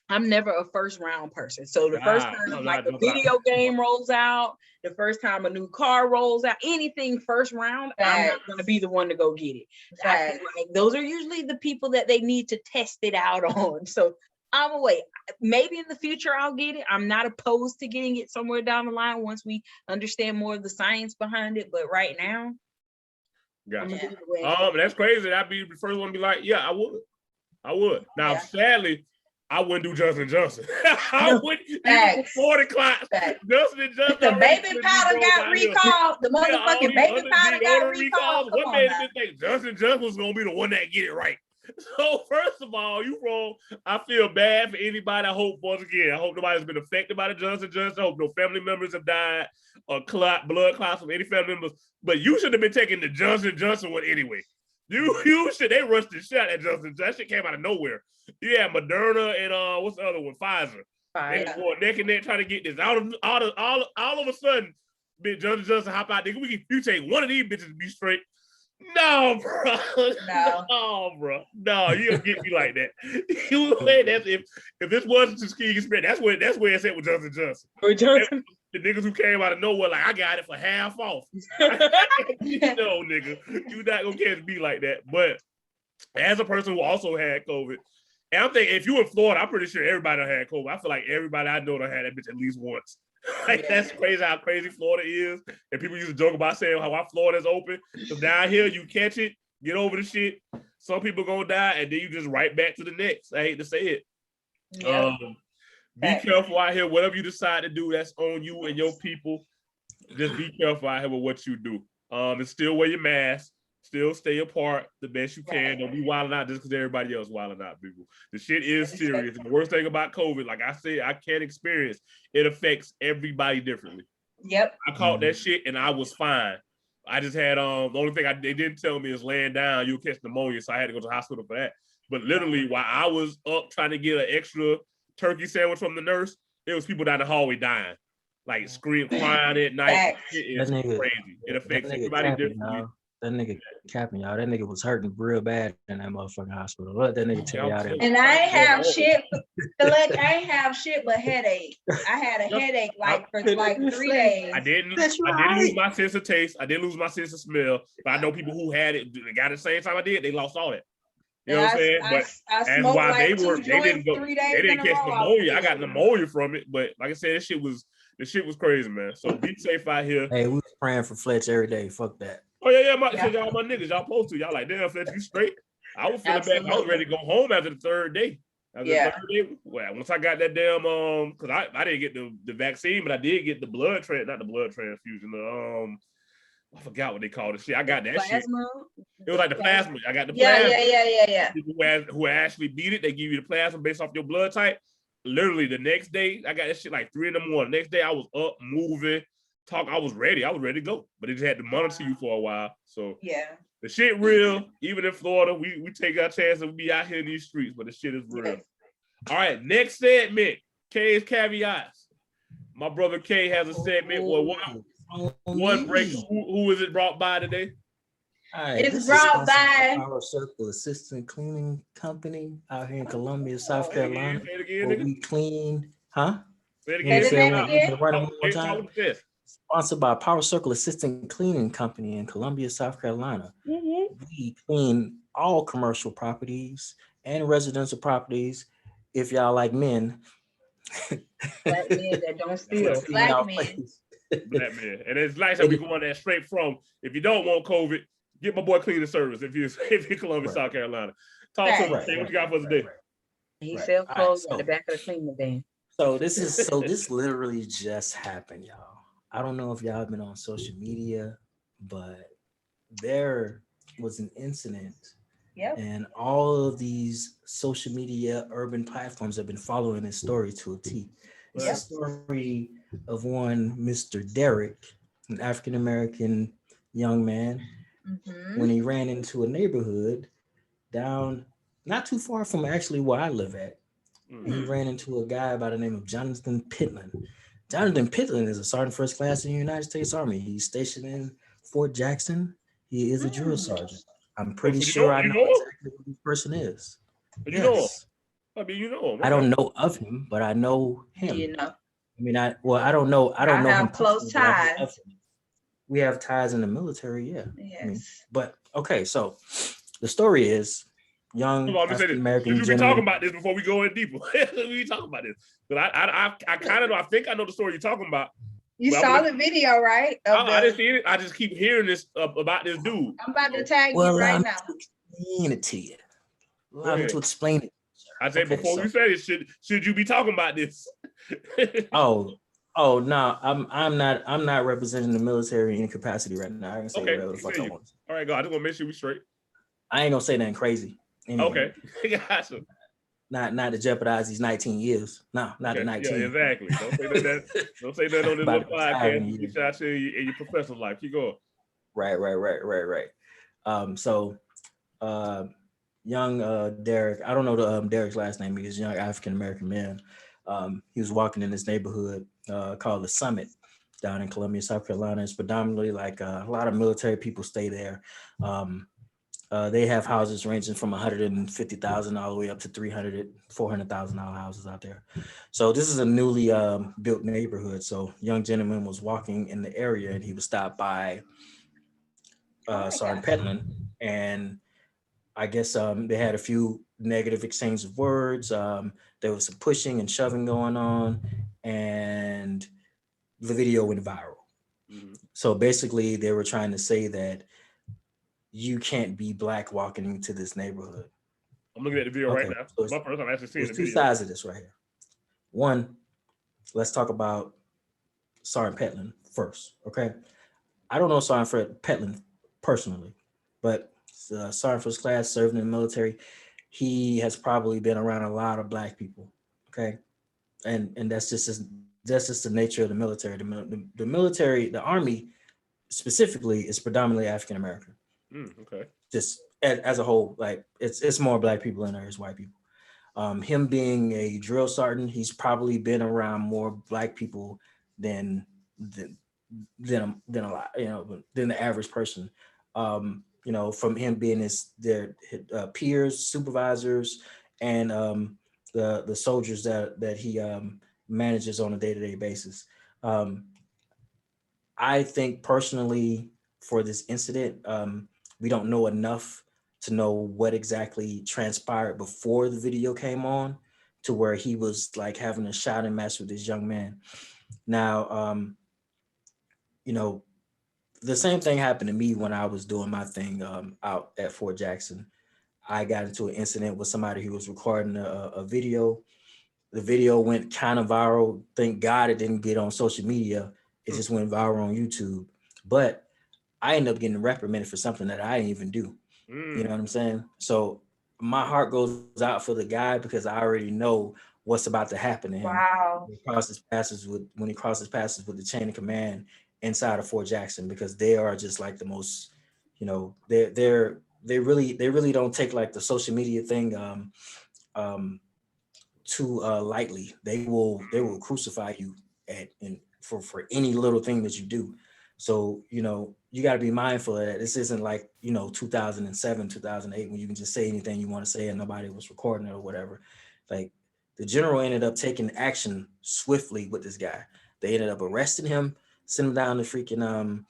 I'm never a first round person. So the first time like a video game rolls out, the first time a new car rolls out, anything first round, I'm not going to be the one to go get it. I feel like those are usually the people that they need to test it out on. So I'm away. Maybe in the future I'll get it. I'm not opposed to getting it somewhere down the line once we understand more of the science behind it. But right now, gotcha. That's crazy. I'd be the first one to be like, yeah, I would. Now, sadly, I wouldn't do Johnson & Johnson. I wouldn't even before the clock. Johnson & Johnson. The baby powder got recalled. The motherfucking baby powder got recalled. What made me think Johnson & Johnson was gonna be the one that get it right? So first of all, you wrong. I feel bad for anybody. I hope once again, I hope nobody's been affected by the Johnson & Johnson. I hope no family members have died or blood clots from any family members. But you should have been taking the Johnson & Johnson one anyway. You should. They rushed the shot at Johnson. That shit came out of nowhere. Yeah, Moderna and what's the other one? Pfizer. They were neck and neck trying to get this all of a sudden. Bitch, Johnson hop out. You take one of these bitches to be straight. No, bro. No, bro. No, you don't get me like that. That's if this wasn't to ski spread, that's where it's at with Johnson Johnson. The niggas who came out of nowhere, like I got it for half off. No, nigga, you not gonna catch me like that. But as a person who also had COVID, and I'm thinking if you in Florida, I'm pretty sure everybody had COVID. I feel like everybody I know done had that bitch at least once. Like that's crazy how crazy Florida is. And people used to joke about saying how Florida's open. So down here, you catch it, get over the shit. Some people gonna die, and then you just right back to the next. I hate to say it. Yeah. Be careful out here. Whatever you decide to do, that's on you and your people. Just be careful out here with what you do. And still wear your mask. Still stay apart the best you can. Don't be wilding out just because everybody else wilding out, people. The shit is serious. And the worst thing about COVID, like I said, I can't experience. It affects everybody differently. Yep. I caught that shit and I was fine. I just had the only thing they didn't tell me is laying down, you'll catch pneumonia. So I had to go to the hospital for that. But literally, while I was up trying to get an extra turkey sandwich from the nurse, there was people down the hallway dying. Like crying at night. It is crazy. It affects everybody differently. That nigga capping y'all. That nigga was hurting real bad in that motherfucking hospital. Let that nigga tell y'all that. And I ain't have shit. I ain't have shit but headache. I had a headache for 3 days. I didn't lose my sense of taste. I didn't lose my sense of smell. But I know people who had it, got it the same time I did. They lost all that. You know what I'm saying? But as why they didn't catch pneumonia. I got pneumonia from it. But like I said, the shit was crazy, man. So be safe out here. Hey, we was praying for Fletch every day. Fuck that. Oh yeah, y'all my niggas, y'all supposed to. Y'all like, damn, Fletch, you straight. I was feeling bad. I was ready to go home after the third day. Well, once I got that damn because I didn't get the vaccine, but I did get the blood transfusion. I forgot what they called it. Shit, I got that plasma? Shit. It was like the plasma. I got the plasma. Yeah. People who actually beat it, they give you the plasma based off your blood type. Literally the next day, I got that shit like 3 a.m. Next day, I was up, moving, I was ready to go, but it just had to monitor you for a while. So the shit real. Even in Florida, we take our chance to be out here in these streets, but the shit is real. All right, next segment, Kay's Caveats. My brother Kay has a segment where one break. Who is it brought by today? Right, it's brought by Power Circle Assistant Cleaning Company out here in Columbia, South Carolina. We clean, huh? Say it again. Sponsored by Power Circle Assistant Cleaning Company in Columbia, South Carolina. Mm-hmm. We clean all commercial properties and residential properties. If y'all like men, black men that don't steal, black men. Black man, and it's nice that we going there straight from. If you don't want COVID, get my boy cleaning service. If you're Columbia, South Carolina, talk to me. Say what you got for us today. He sells clothes at the back of the cleaning van. So this literally just happened, y'all. I don't know if y'all have been on social media, but there was an incident. Yep. And all of these social media urban platforms have been following this story to a T. It's a story of one Mr. Derek, an African-American young man, when he ran into a neighborhood down not too far from actually where I live at. He ran into a guy by the name of Jonathan Pitland. Jonathan Pitland is a sergeant first class in the United States Army. He's stationed in Fort Jackson. He is a drill sergeant. I'm pretty so sure I you know know him? exactly who this person is. You know him. Yes. I mean, you know him. I don't know of him, but I know him. You know, I mean, I don't know him have close personally, but I know of ties. him. We have ties in the military, yeah. I mean, Yes. but okay, so the story is young Hold on, let me say African this. American Should you be gentleman. talking about this before we go in deeper? We talking about this. But I kind of know. I think I know the story you're talking about. You But saw the video, right? I didn't see it. I just keep hearing this about this dude. I'm about to tag Well, you right allow me now. to explain it to you. Allow me ahead. to explain it. I said Okay, before so- you say it, should you be talking about this? Oh no, I'm not representing the military in any capacity right now. I can say Okay, whatever the fuck I want. all right, go. I just want to make sure we straight. I ain't gonna say nothing crazy. Anyway. Okay, gotcha. Not to jeopardize these 19 years. No, not the 19. Yeah, exactly. Don't say that on this About little to retire in podcast. years. Get out here in your professional life. Keep going. Right. So young Derek, I don't know the Derek's last name. He's a young African American man. He was walking in this neighborhood called the Summit down in Columbia, South Carolina. It's predominantly like a lot of military people stay there. They have houses ranging from 150,000 all the way up to 300, 400,000 houses out there. So this is a newly built neighborhood. So young gentleman was walking in the area and he was stopped by Sergeant Petlin, and I guess they had a few negative exchanges of words. There was some pushing and shoving going on, and the video went viral. Mm-hmm. So basically, they were trying to say that you can't be black walking into this neighborhood. I'm looking at the video right now. So my first time actually seeing the video. There's two sides of this right here. One, let's talk about Sergeant Petlin first, okay? I don't know Sergeant Petlin personally, but Sergeant First Class, serving in the military. He has probably been around a lot of black people, okay? And that's just the nature of the military. The military, the Army specifically, is predominantly African American. Okay. Just as a whole, like it's more black people than there is white people. Him being a drill sergeant, he's probably been around more black people than a lot, than the average person. From him being their peers, supervisors, and the soldiers that he manages on a day-to-day basis. I think personally for this incident, we don't know enough to know what exactly transpired before the video came on to where he was like having a shouting match with this young man. Now, the same thing happened to me when I was doing my thing out at Fort Jackson. I got into an incident with somebody who was recording a video. The video went kind of viral. Thank God it didn't get on social media. It just went viral on YouTube. But I ended up getting reprimanded for something that I didn't even do. You know what I'm saying? So my heart goes out for the guy because I already know what's about to happen to him. Wow. When he crosses passes with the chain of command inside of Fort Jackson, because they are just like the most, they really don't take like the social media thing too lightly. They will crucify you for any little thing that you do. So, you got to be mindful of that. This isn't like, 2007, 2008, when you can just say anything you want to say and nobody was recording it or whatever. Like, the general ended up taking action swiftly with this guy. They ended up arresting him, sent him down to freaking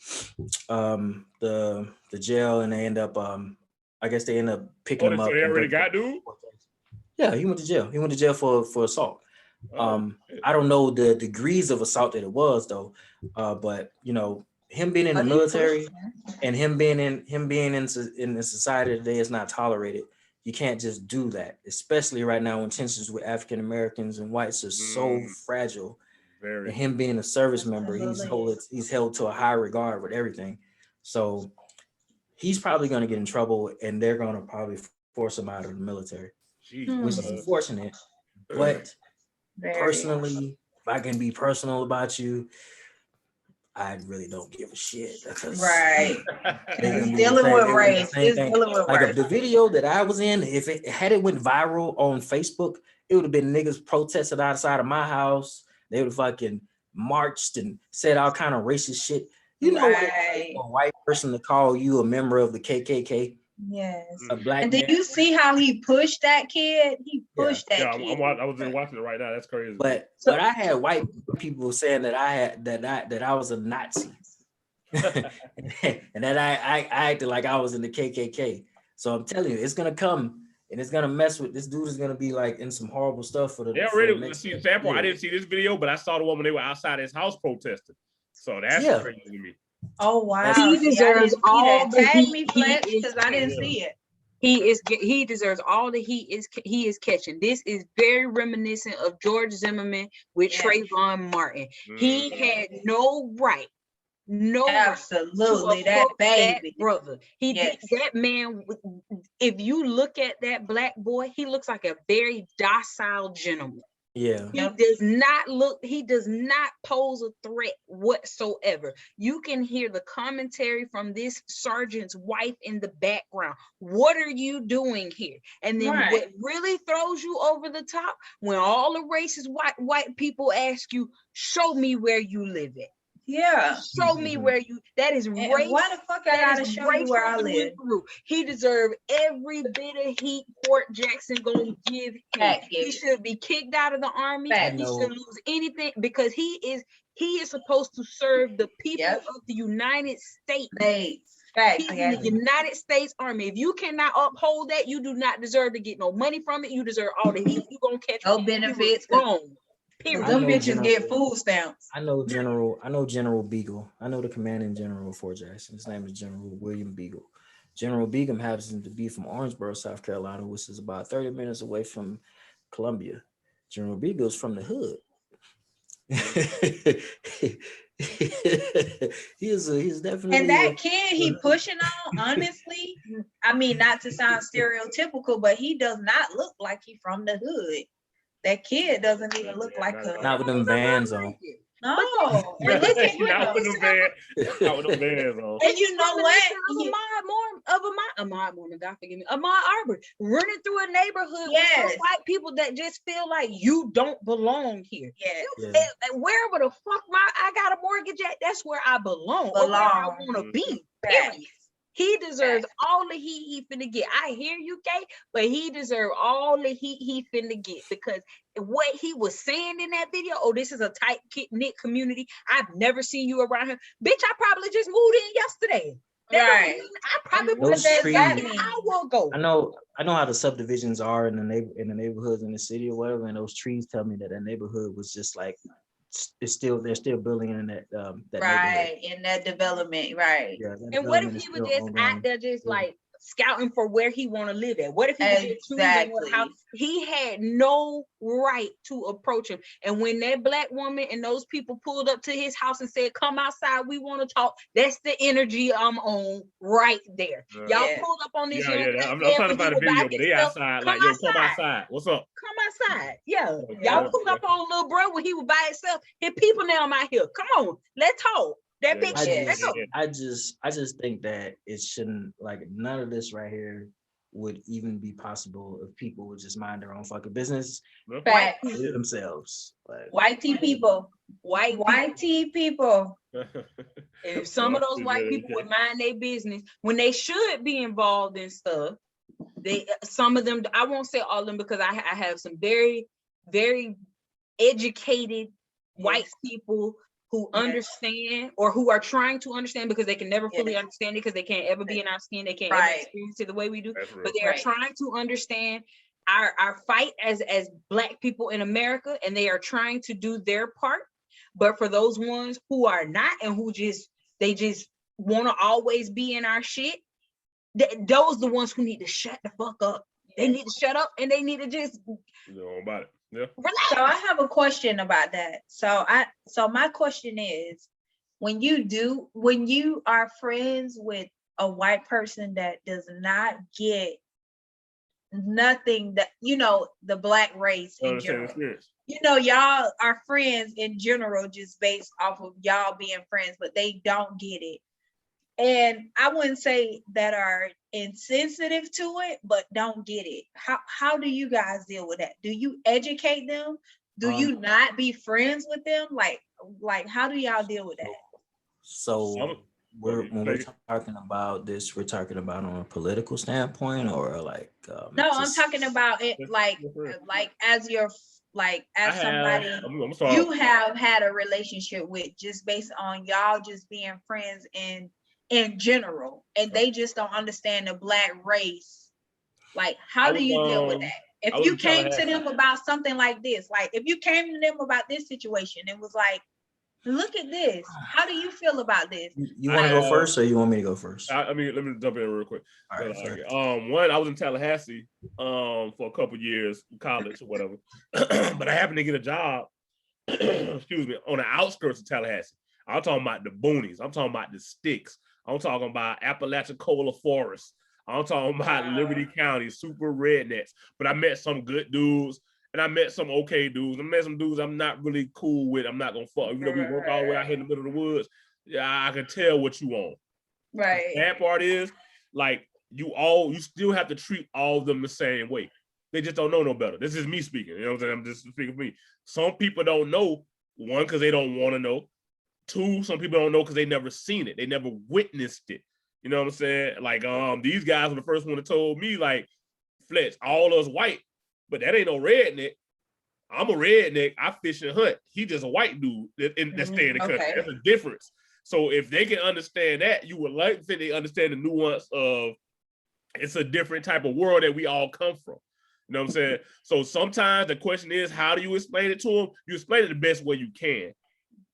the jail, and they end up I guess they end up picking him up. So they already got dude? Yeah, he went to jail. He went to jail for assault. I don't know the degrees of assault that it was though, but him being in the military and him being in the society today is not tolerated. You can't just do that, especially right now when tensions with African Americans and whites are so fragile. Very. And him being a service member, he's held to a high regard with everything. So he's probably going to get in trouble, and they're going to probably force him out of the military, which is unfortunate. But personally, if I can be personal about you, I really don't give a shit. Right. Dealing with race. Like the video that I was in, if it had went viral on Facebook, it would have been niggas protesting outside of my house. They would have fucking marched and said all kind of racist shit. A white person to call you a member of the KKK, Yes. A black And man. did you see how he pushed that kid? He pushed that Yeah, kid. I was just watching it right now. That's crazy. But I had white people saying that I was a Nazi. and that I acted like I was in the KKK. So I'm telling you, it's gonna come and it's gonna mess with this dude. Is gonna be like in some horrible stuff for the. They already see example. I didn't see this video, but I saw the woman. They were outside his house protesting. So that's crazy to me. Oh wow! He deserves all the Tag heat me, Fletch, because I didn't catching. see it. He deserves all the heat he is catching. This is very reminiscent of George Zimmerman with Trayvon Martin. He had no right. No, absolutely that baby that brother. He did that man. If you look at that black boy, he looks like a very docile gentleman. Yeah, he does not pose a threat whatsoever. You can hear the commentary from this sergeant's wife in the background. What are you doing here? And then what really throws you over the top, when all the racist white people ask you, show me where you live at. Yeah. Show me where you, that is race. Why the fuck I gotta show you where I live? He deserved every bit of heat Fort Jackson gonna give him. He should be kicked out of the army. He should lose anything because he is supposed to serve the people of the United States. He's in the United States Army. If you cannot uphold that, you do not deserve to get no money from it. You deserve all the heat you gonna catch. No benefits. Wrong. Them bitches get food stamps. I know General Beagle. I know the commanding general of Fort Jackson. His name is General William Beagle. General Beagle happens to be from Orangeburg, South Carolina, which is about 30 minutes away from Columbia. General Beagle's from the hood. he's definitely. And that kid he pushing on, honestly, I mean, not to sound stereotypical, but he does not look like he from the hood. That kid doesn't even look like her. Not with them bands on. No, not with them bands on. And you know what? Ahmaud Mormon, God forgive me. Ahmaud Arbery running through a neighborhood with some white people that just feel like you don't belong here. Wherever the fuck I got a mortgage at, that's where I belong. Where I want to be. Period. He deserves all the heat he finna get. I hear you, Kay, but he deserves all the heat he finna get because what he was saying in that video, this is a tight-knit community. I've never seen you around here. Bitch, I probably just moved in yesterday. I probably put that back an hour ago. I know how the subdivisions are in the neighborhoods in the city or whatever, and those trees tell me that neighborhood was just like they're still building in that neighborhood. In that development, and what if he was just out there just like scouting for where he want to live at? What if he was just choosing what house? He had no right to approach him. And when that black woman and those people pulled up to his house and said, "Come outside, we want to talk," that's the energy I'm on right there. Y'all pulled up on this. I'm trying to find a video, but they outside like, "Yo, come outside. What's up? Come outside." Y'all pulled up on little bro when he was by himself. His people now out here. Come on, let's talk. That big shit. I just think that it shouldn't, like, none of this right here would even be possible if people would just mind their own fucking business. Facts. Themselves. Like, white tea people. White tea people. If some of those white people would mind their business when they should be involved in stuff, some of them, I won't say all of them because I have some very, very educated white people who understand or who are trying to understand because they can never fully understand it because they can't ever be in our skin. They can't ever experience it the way we do, but they are trying to understand our fight as Black people in America, and they are trying to do their part. But for those ones who are not and who just want to always be in our shit, those are the ones who need to shut the fuck up. They need to shut up and they need to just about it. Yeah. So I have a question about that. So my question is, when you are friends with a white person that does not get nothing that, the Black race in general, y'all are friends in general just based off of y'all being friends, but they don't get it. And I wouldn't say that are insensitive to it, but don't get it. How do you guys deal with that? Do you educate them? Do you not be friends with them? Like how do y'all deal with that? So when we're talking about this, we're talking about on a political standpoint or like no, I'm talking about it like as your as somebody you have had a relationship with, just based on y'all just being friends in general, and they just don't understand the Black race. Like, how do you deal with that? If you came to them about something like this, like if you came to them about this situation and was like, look at this, how do you feel about this? You want to go first, or you want me to go first? I mean, let me jump in real quick. All right, one, I was in Tallahassee for a couple years, college or whatever, but I happened to get a job, excuse me, on the outskirts of Tallahassee. I'm talking about the boonies. I'm talking about the sticks. I'm talking about Apalachicola Forest. I'm talking about Liberty County, super rednecks. But I met some good dudes, and I met some okay dudes. I met some dudes I'm not really cool with. I'm not gonna fuck. Even though we work all the way out here in the middle of the woods, yeah, I can tell what you want. Right. The bad part is, like, you still have to treat all of them the same way. They just don't know no better. This is me speaking. You know what I'm saying? I'm just speaking for me. Some people don't know, one, because they don't want to know. Two, some people don't know because they never seen it. They never witnessed it. You know what I'm saying? Like, these guys were the first one that told me, like, Fletch, all us white, but that ain't no redneck. I'm a redneck. I fish and hunt. He just a white dude that stay in the country. That's a difference. So if they can understand that, you would like to think they understand the nuance of it's a different type of world that we all come from. You know what I'm saying? So sometimes the question is, how do you explain it to them? You explain it the best way you can.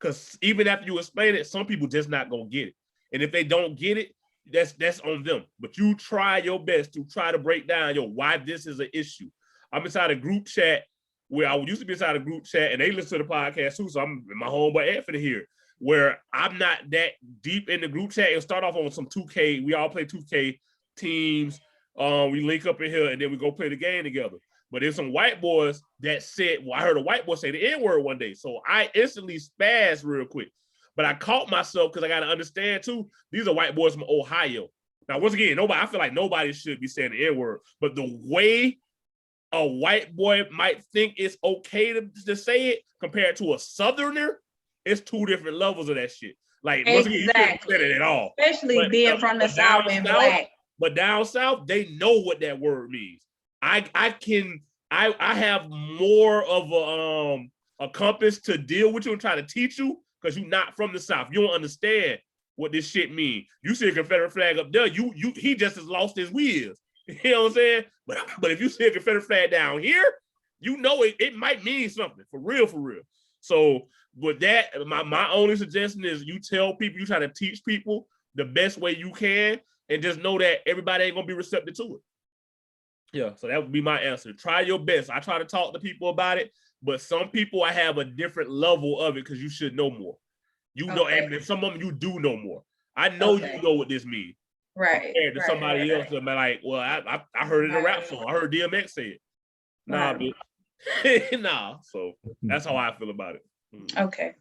Because even after you explain it, some people just not going to get it. And if they don't get it, that's on them. But you try your best to try to break down, why this is an issue. I'm inside a group chat where I used to be inside a group chat, and they listen to the podcast too. So I'm my homeboy Anthony here, where I'm not that deep in the group chat. It'll start off on some 2K. We all play 2K teams. We link up in here, and then we go play the game together. But there's some white boys that said, well, I heard a white boy say the N-word one day. So I instantly spazzed real quick. But I caught myself because I got to understand too, these are white boys from Ohio. Now, once again, I feel like nobody should be saying the N-word, but the way a white boy might think it's okay to say it compared to a Southerner, it's two different levels of that shit. Like, once again, you can't say it at all. Especially being from the South and Black. But down South, they know what that word means. I have more of a compass to deal with you and try to teach you, because you're not from the South. You don't understand what this shit means. You see a Confederate flag up there, he just as lost as we is. You know what I'm saying? But if you see a Confederate flag down here, it might mean something, for real. So with that, my only suggestion is you tell people, you try to teach people the best way you can, and just know that everybody ain't gonna be receptive to it. Yeah, so that would be my answer. Try your best. I try to talk to people about it, but some people I have a different level of it because you should know more. Know, and some of them you do know more. I know you know what this means. Right. Compared to somebody else that be like, well, I heard it in a rap song. I heard D.M.X. say it. Nah, bitch. Nah. So that's how I feel about it. Okay.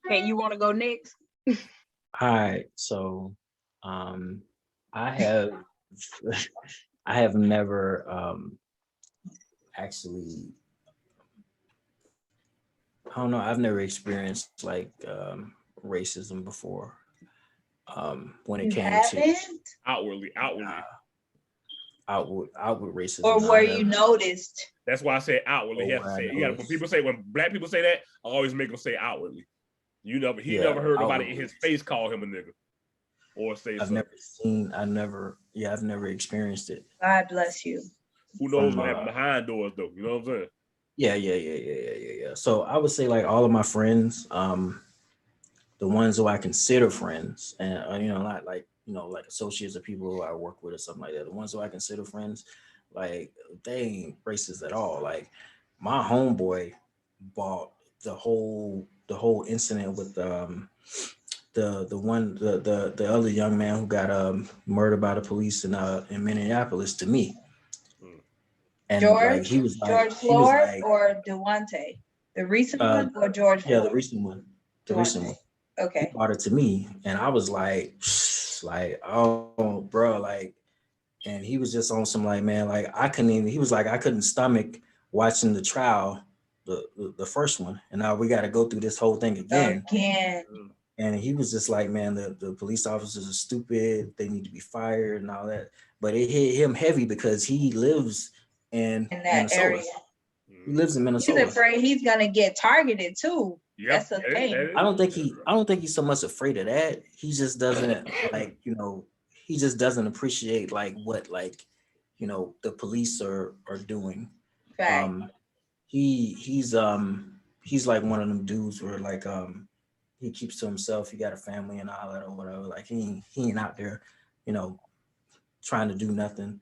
Hey, you want to go next? All right. So I have never actually, I don't know, I've never experienced like racism before. When it came to outwardly outward racism, or where you noticed. That's why I say outwardly. When Black people say that, I always make them say outwardly. He never heard nobody in his face call him a nigga or say something. I've never experienced it. God bless you. Who knows what happened behind doors though? You know what I'm saying? Yeah. So I would say like all of my friends, the ones who I consider friends, and not like like associates or people who I work with or something like that. The ones who I consider friends, like they ain't racist at all. Like my homeboy bought the whole incident with the other young man who got murdered by the police in Minneapolis to me. And George, like, he was like, George Floyd or Devontae? The recent one or George Floyd? Yeah, the recent one. Okay. He brought it to me, and I was like, oh, bro, like, and he was just on some like, man, like I couldn't stomach watching the trial, the first one, and now we got to go through this whole thing again. And he was just like, man, the police officers are stupid. They need to be fired and all that. But it hit him heavy because he lives in in that Minnesota. area. He lives in He's Minnesota. afraid he's gonna get targeted too. Yep, That's the thing. I don't think he's so much afraid of that. He just doesn't like, he just doesn't appreciate like what like, the police are doing. Fact. He's like one of them dudes where like he keeps to himself. He got a family and all that or whatever. Like he ain't out there, trying to do nothing.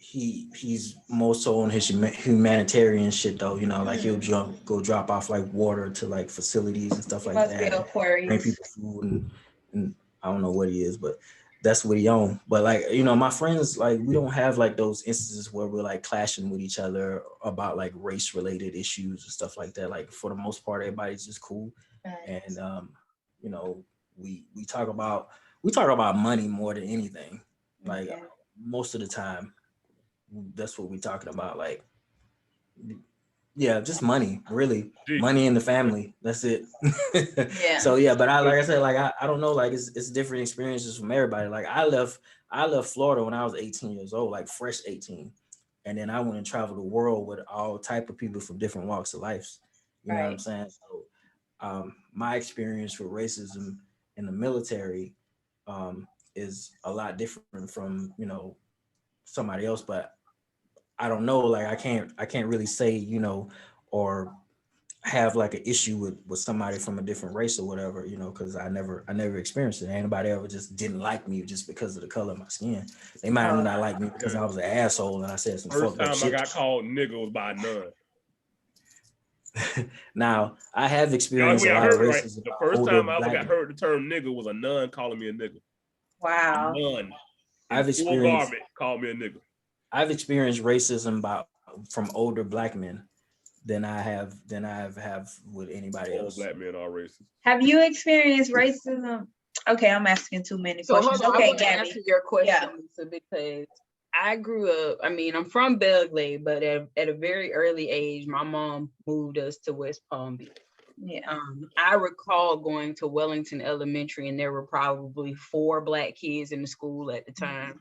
He's more so on his humanitarian shit though, like he'll go drop off like water to like facilities and stuff like Must that. be Aquarius. Bring people food and I don't know what he is, but that's what he on. But like, my friends, like we don't have like those instances where we're like clashing with each other about like race related issues and stuff like that. Like for the most part, everybody's just cool. Right. And we talk about money more than anything. Like Okay. most of the time, that's what we're talking about. Like, yeah, just money, really. Money in the family. That's it. Yeah. So yeah, but like I said, like I don't know, like it's different experiences from everybody. Like I left Florida when I was 18 years old, like fresh 18. And then I went and traveled the world with all type of people from different walks of life. You know what I'm saying? So my experience with racism in the military is a lot different from, somebody else, but I don't know, like I can't really say, or have like an issue with somebody from a different race or whatever, because I never experienced it. Anybody ever just didn't like me just because of the color of my skin. They might have not liked me because I was an asshole and I said some First fucked up time shit. I got called nigga was by none. Now I have experienced a lot of racism. Right. The first time I ever heard the term nigga was a nun calling me a nigga. Wow. A nun. I've experienced called me a nigga. I've experienced racism from older black men than I have with anybody else. All black men are racist. Have you experienced racism? Okay, I'm asking too many questions. Hold on, okay, I want to Gabby. answer your question, Lisa, because I grew up, I'm from Belgrade, but at a very early age, my mom moved us to West Palm Beach. Yeah. I recall going to Wellington Elementary, and there were probably 4 black kids in the school at the time.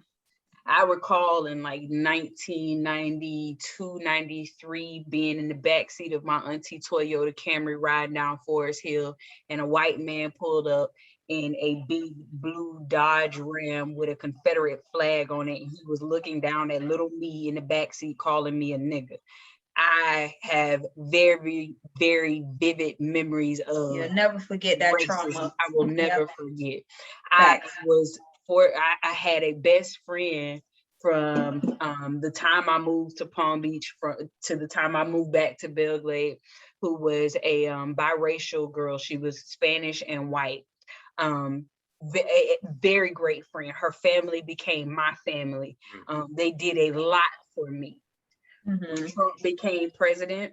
I recall in like 1992, 93, being in the backseat of my auntie Toyota Camry riding down Forest Hill, and a white man pulled up in a big blue Dodge Ram with a Confederate flag on it. And he was looking down at little me in the backseat, calling me a nigga. I have very, very vivid memories of. You'll never forget that racism. trauma. I will never forget. I had a best friend from the time I moved to Palm Beach to the time I moved back to Belgrade, who was a biracial girl. She was Spanish and white. A very great friend. Her family became my family. They did a lot for me. When Trump became president,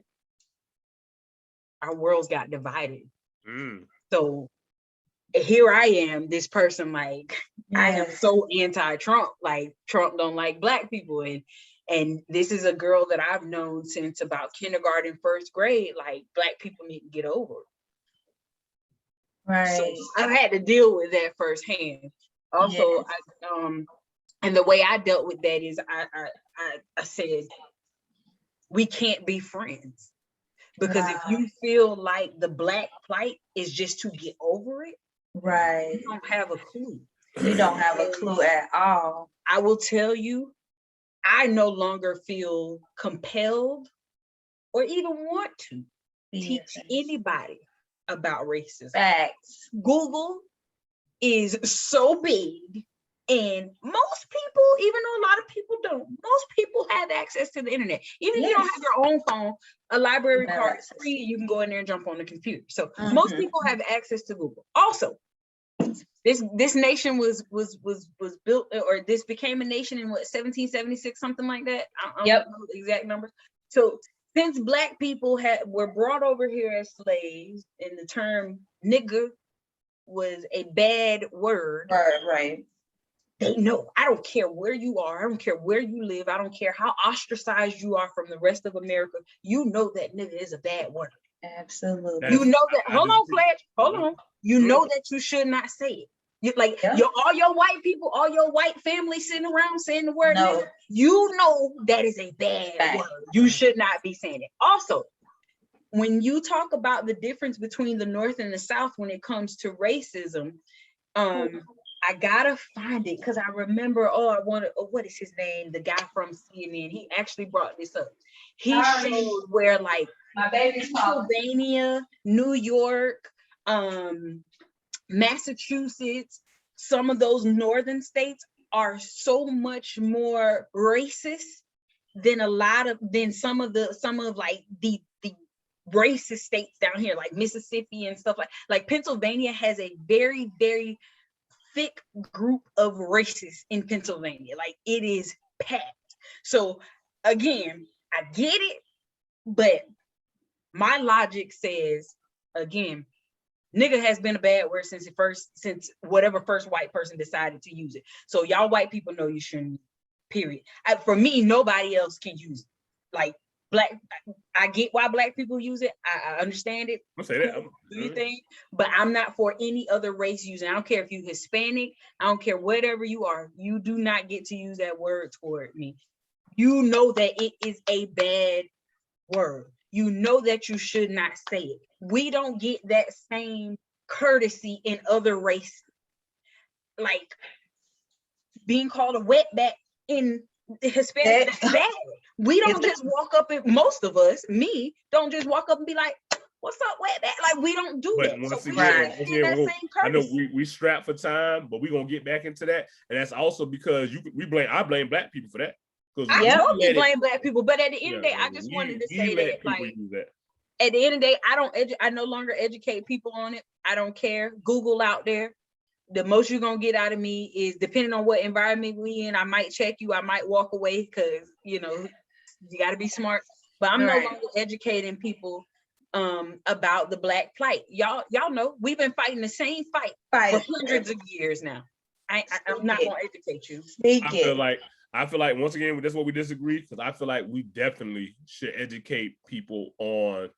our worlds got divided. So here I am, this person, like, I am so anti-Trump, like Trump don't like black people. And this is a girl that I've known since about kindergarten, first grade, like black people need to get over it. Right. So I've had to deal with that firsthand. Also, and the way I dealt with that is I said, we can't be friends. Because if you feel like the black plight is just to get over it, you don't have a clue. You don't have a clue at all. I will tell you, I no longer feel compelled or even want to teach anybody about racism. Facts. Google is so big, and most people, even though a lot of people don't, most people have access to the internet. Even if you don't have your own phone, a library card is free, you can go in there and jump on the computer. So most people have access to Google. Also, this nation was built, or this became a nation in what, 1776, something like that. I don't know the exact numbers. So since black people were brought over here as slaves, and the term nigger was a bad word. Right. They know. I don't care where you are. I don't care where you live. I don't care how ostracized you are from the rest of America. You know that nigga is a bad word. Absolutely. You know that. I Hold on, disagree. Fletch. Hold on. You know that you should not say it. You like all your white people, all your white family sitting around saying the word nigga. You know that is a bad word. You should not be saying it. Also, when you talk about the difference between the North and the South when it comes to racism, I gotta find it because I remember. What is his name? The guy from CNN. He actually brought this up. He showed where like My baby's Pennsylvania, New York, Massachusetts, some of those northern states are so much more racist than some of like the racist states down here, like Mississippi and stuff like Pennsylvania has a very, very thick group of racists in Pennsylvania. Like it is packed. So again, I get it, but my logic says, again, nigga has been a bad word since whatever first white person decided to use it. So y'all white people know you shouldn't, period. For me, nobody else can use it. Like black, I get why black people use it. I understand it. I'll say that. Do you think? But I'm not for any other race using. I don't care if you Hispanic. I don't care whatever you are. You do not get to use that word toward me. You know that it is a bad word. You know that you should not say it. We don't get that same courtesy in other races. Like being called a wetback in Hispanic, that's bad. We don't just walk up and most of us, me, don't just walk up and be like, what's up, wetback? Like we don't do that. Once So again, I know we strapped for time, but we're gonna get back into that. And that's also because I blame black people for that. I totally blame black people, but at the end of the day, I just wanted to say that, like, at the end of the day, I no longer educate people on it. I don't care. Google out there. The most you're gonna get out of me is, depending on what environment we in, I might check you, I might walk away because you gotta be smart. But I'm no longer educating people about the black plight. Y'all know we've been fighting the same fight for hundreds of years now. I'm not gonna educate you. I feel like once again, that's what we disagree, because I feel like we definitely should educate people on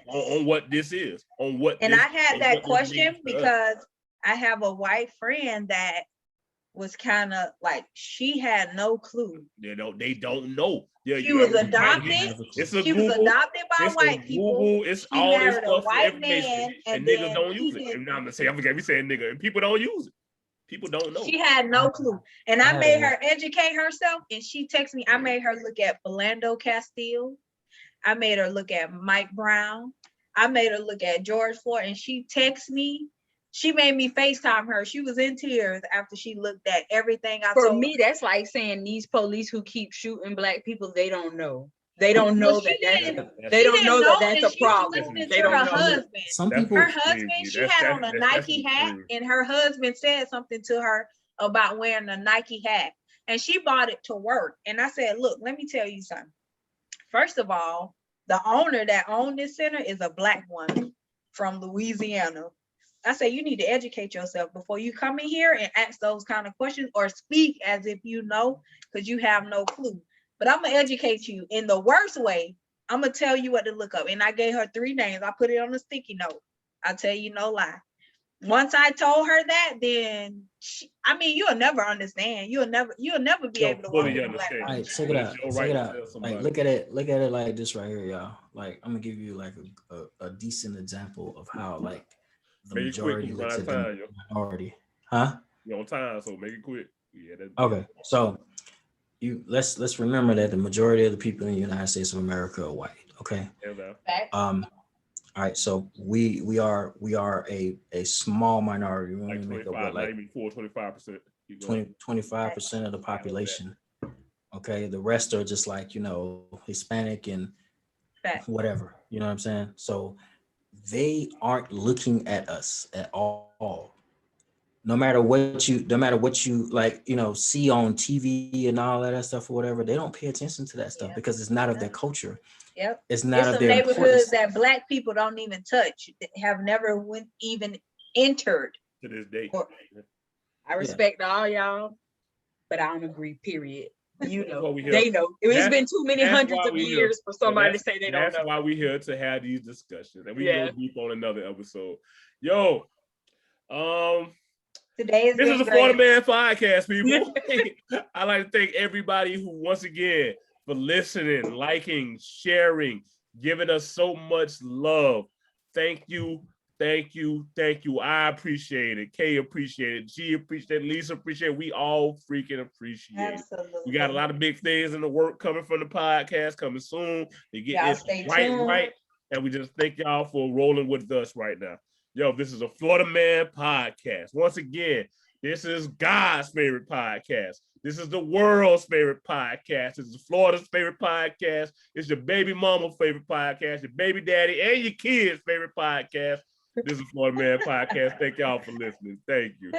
on what this is, on what. And I had that question because I have a white friend that was kind of like, she had no clue. They don't know. Yeah, she was adopted. She was adopted by white people. It's all this stuff, white man, and niggas don't use it. And I'm gonna say, I forget we saying nigga, and people don't use it. People don't know. She had no clue. And I made her educate herself, and she texted me. I made her look at Philando Castile. I made her look at Mike Brown. I made her look at George Floyd, and she texted me. She made me FaceTime her. She was in tears after she looked at everything I told her. For me, that's like saying these police who keep shooting black people, they don't know. They don't know that's a problem. They don't know. Husband. Some people, her husband, she had on a Nike hat, and her husband said something to her about wearing a Nike hat, and she bought it to work. And I said, look, let me tell you something. First of all, the owner that owned this center is a black woman from Louisiana. I say, you need to educate yourself before you come in here and ask those kind of questions or speak as if you know, because you have no clue. But I'm going to educate you in the worst way. I'm going to tell you what to look up. And I gave her 3 names. I put it on a sticky note. I'll tell you no lie. Once I told her that, then you'll never understand. You'll never be able to fully understand. All right, check it out. Check it out. Like, look at it like this right here, y'all. Like, I'm gonna give you like a decent example of how like the majority looks at the minority. Huh? You're on time, so make it quick. Yeah. Okay, so let's remember that the majority of the people in the United States of America are white. Okay. All right, so we are a small minority. We only make up what, like 25%. 25% of the population. Okay, the rest are just like, Hispanic and whatever. You know what I'm saying? So they aren't looking at us at all. No matter what you like, see on TV and all that stuff or whatever, they don't pay attention to that stuff because it's not of their culture. Yep. It's not of their neighborhoods importance. that black people don't even touch, have never even entered. To this day. I respect all y'all, but I don't agree, period. You know, what we hear. they know. It's been too many that's hundreds why of we years for somebody to say they don't know. That's why we're here to have these discussions, and we Yeah. go deep on another episode. Yo, Today has this been is the great. Florida Man Podcast, people. I'd like to thank everybody who, once again, for listening, liking, sharing, giving us so much love. Thank you. Thank you. Thank you. I appreciate it. Kay appreciate it. G appreciate it. Lisa appreciate it. We all freaking appreciate Absolutely. it. We got a lot of big things in the work coming from the podcast coming soon. To get Y'all this stay right. tuned. And we just thank y'all for rolling with us right now. Yo, this is a Florida Man Podcast. Once again, this is God's favorite podcast. This is the world's favorite podcast. This is Florida's favorite podcast. It's your baby mama's favorite podcast, your baby daddy, and your kids' favorite podcast. This is Florida Man Podcast. Thank y'all for listening. Thank you.